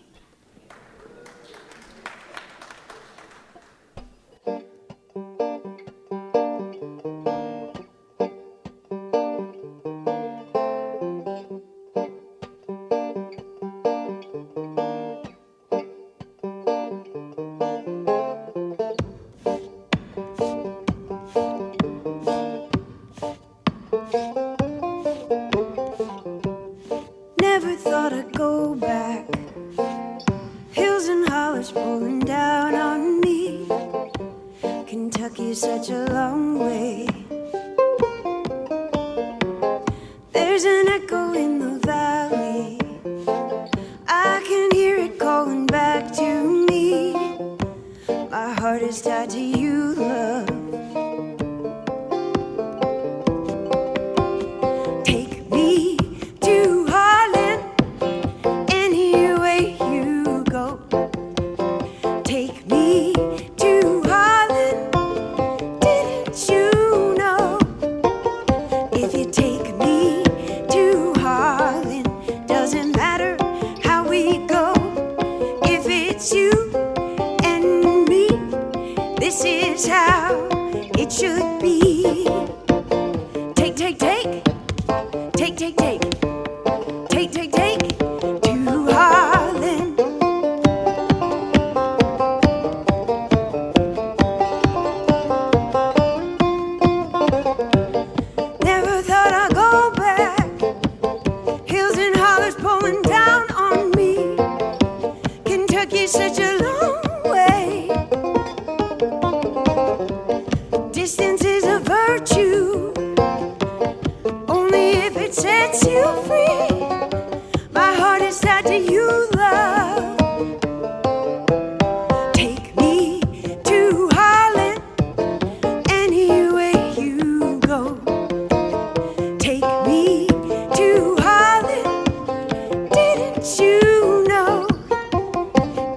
Never thought I'd go back. Hills and hollers pouring down on me. Kentucky's such a long way. There's an echo in the valley. I can hear it calling back to me. My heart is tied to you, love. Take me to Harlan, any way you go. Take me to Harlan, didn't you know? If you take me to Harlan, doesn't matter how we go. If it's you and me, this is how it should be. Take, take, take, take, take, take, take, take, take to Harlan. Never thought I'd go back. Hills and hollers pulling down on me. Kentucky's such a long way. Distance is a virtue, only if it sets you free. My heart is tied to you, love. Take me to Harlan, any way you go. Take me to Harlan, didn't you know?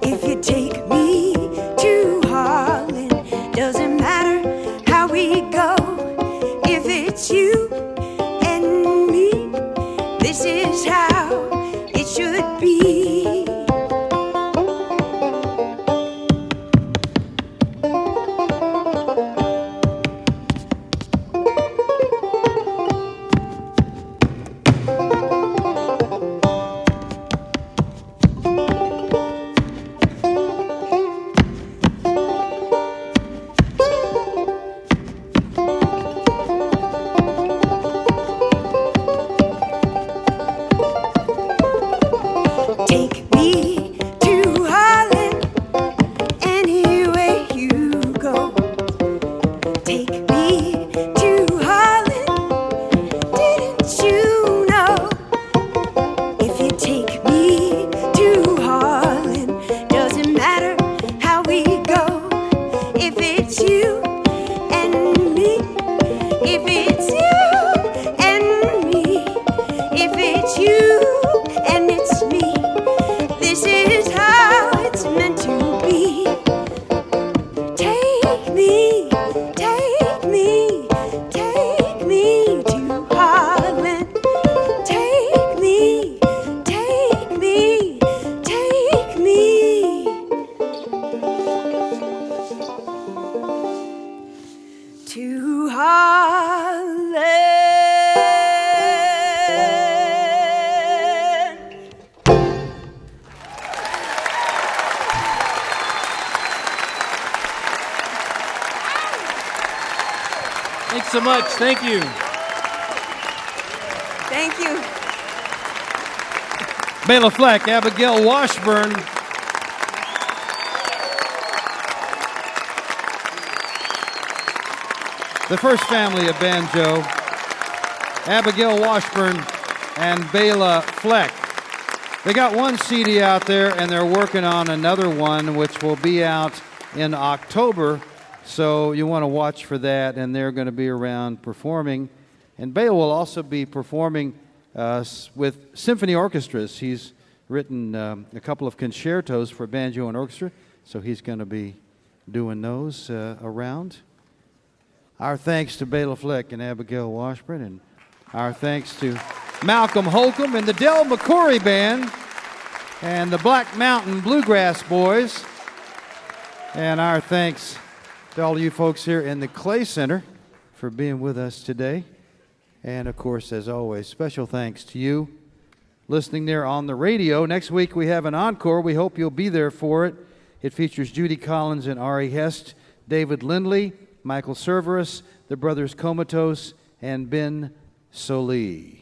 If you take me to Harlan, doesn't matter how we go. If it's you and me, this is how it should be. it's you and it's me. This is how it's meant to be. Take me, take me, take me to Holland. Take me, take me, take me to Holland. Thanks so much. Thank you. Thank you. Bela Fleck Abigail Washburn. The first family of banjo, Abigail Washburn and Bela Fleck. They got one CD out there, and they're working on another one, which will be out in October. So you want to watch for that, and they're going to be around performing. And Bela will also be performing with symphony orchestras. He's written a couple of concertos for banjo and orchestra, so he's going to be doing those around. Our thanks to Bela Fleck and Abigail Washburn, and our thanks to Malcolm Holcombe and the Del McCoury Band and the Black Mountain Bluegrass Boys. And our thanks to all of you folks here in the Clay Center for being with us today. And of course, as always, special thanks to you listening there on the radio. Next week we have an encore. We hope you'll be there for it. It features Judy Collins and Ari Hest, David Lindley, Michael Cerverus, the brothers Comatose, and Ben Solee.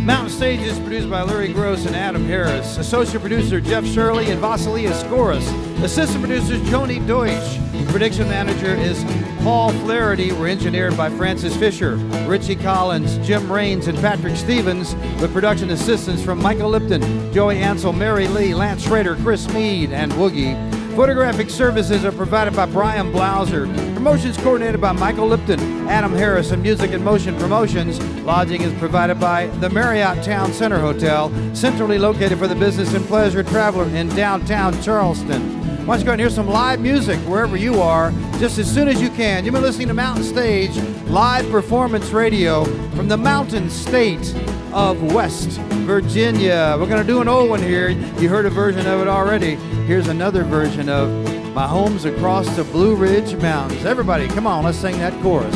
Mountain Stage is produced by Larry Gross and Adam Harris. Associate producer Jeff Shirley and Vasily Askoris. Assistant producer Joni Deutsch. Production manager is Paul Flaherty. We're engineered by Francis Fisher, Richie Collins, Jim Raines, and Patrick Stevens, with production assistance from Michael Lipton, Joey Ansel, Mary Lee, Lance Schrader, Chris Mead, and Woogie. Photographic services are provided by Brian Blauser. Promotions coordinated by Michael Lipton, Adam Harris, and Music in Motion Promotions. Lodging is provided by the Marriott Town Center Hotel, centrally located for the business and pleasure traveler in downtown Charleston. Why don't you go and hear some live music wherever you are, just as soon as you can. You've been listening to Mountain Stage Live Performance Radio from the Mountain State of West Virginia. We're going to do an old one here. You heard a version of it already. Here's another version of My Home's Across the Blue Ridge Mountains. Everybody, come on, let's sing that chorus.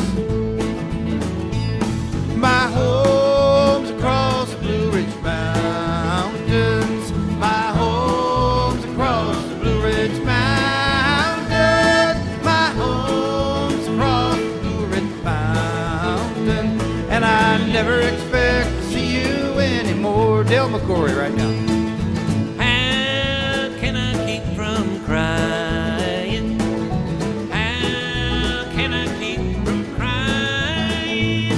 My home's across the Blue Ridge Mountains. My home's across the Blue Ridge Mountains. My home's across the Blue Ridge Mountains. And I never expect to see you anymore. Del McCoury right now. How can I keep from crying? How can I keep from crying?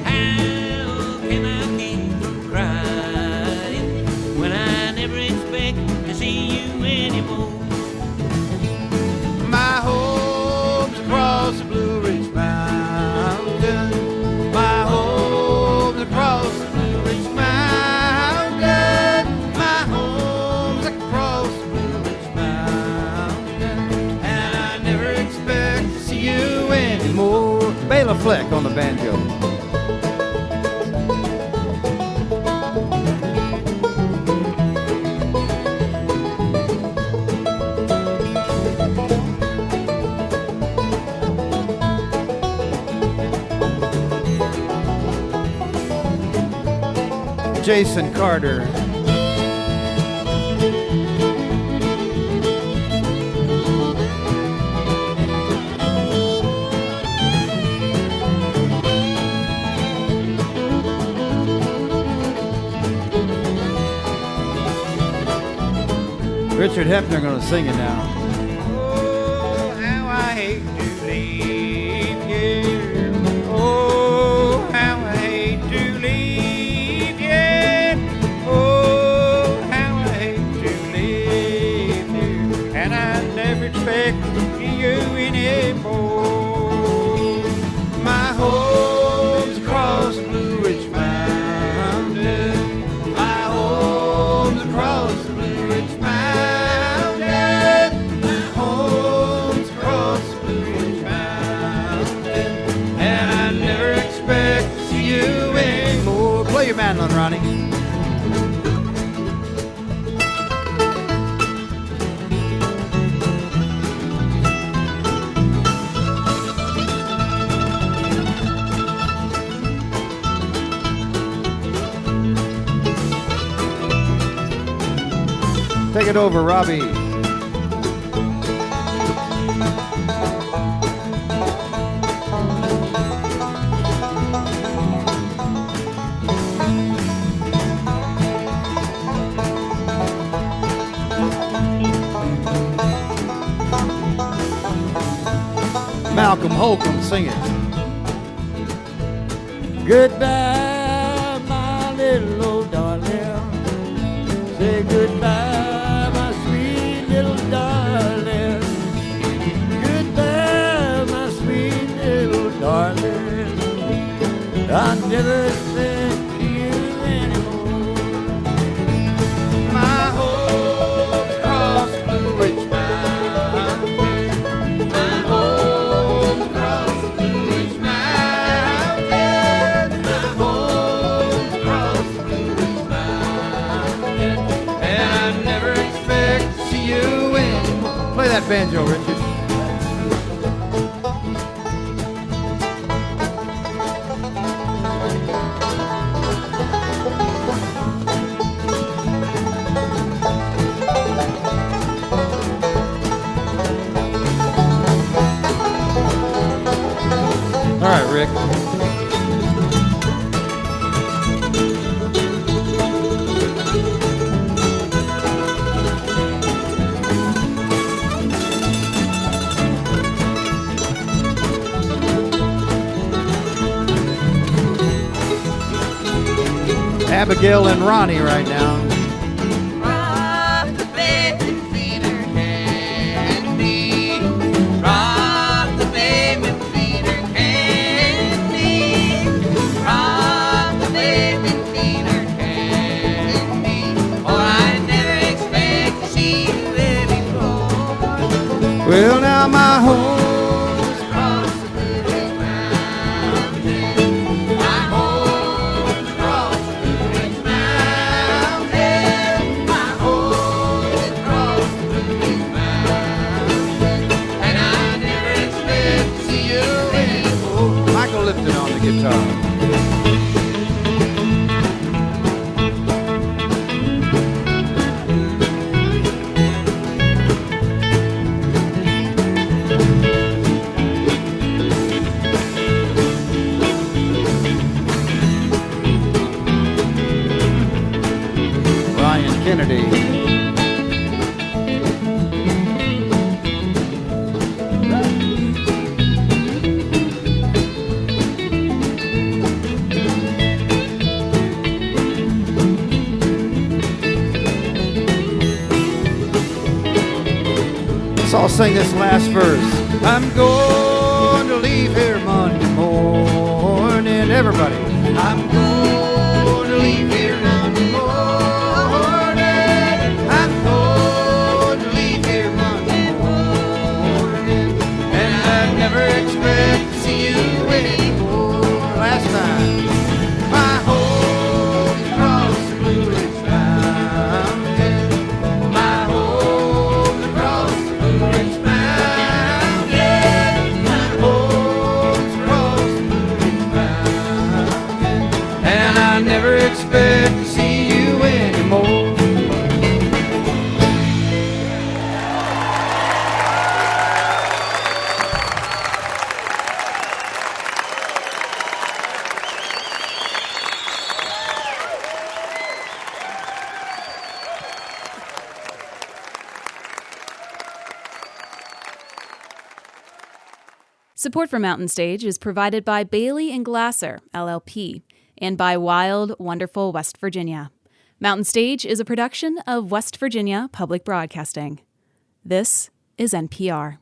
How can I keep from crying when I never expect to see you anymore? My home's across the Blue Ridge Mountain. My home's across the Blue Ridge Mountain. My home's across the Blue Ridge Mountain. And I never expect to see you anymore. Bela Fleck on the banjo. Jason Carter. Richard Hefner going to sing it now. Oh, how I hate to leave you. Oh, how I hate to leave you. Oh, how I hate to leave you. And I never expect you anymore. My home's across the Blue your mandolin, Ronnie. Take it over, Robbie. Malcolm Holcombe, sing it. Goodbye, my little old darling. Say goodbye, my sweet little darling. Goodbye, my sweet little darling. I'll never think you anymore. My home across Blue Ridge Mountain. My home across Blue Ridge Mountain. My home across Blue Ridge Mountain. And I never expect to see you anymore. Play that banjo, Richard. All right, Rick. Abigail and Ronnie right now. Rock the baby, feed her candy. Rock the baby, feed her candy. Rock the baby, feed her candy. Or I never expect to see you anymore. Well, now my home's Across the Blue Ridge Mountain. My home's across the Blue Ridge Mountain. My home's across the Blue Ridge Mountain. And I never expect to see you anymore. Michael Lipton on the guitar. Brian Kennedy. Let's all sing this last verse. I'm going to leave here Monday morning. Everybody. I'm going to leave here Monday morning. I'm going to leave here Monday morning. And I never expect to see you anymore. Last time. My home's across the Blue Ridge Mountain. My home's across the Blue Ridge Mountain. My home's across the Blue Ridge Mountain. And I never expect to see you anymore. Support for Mountain Stage is provided by Bailey and Glasser, LLP, and by Wild, Wonderful West Virginia. Mountain Stage is a production of West Virginia Public Broadcasting. This is NPR.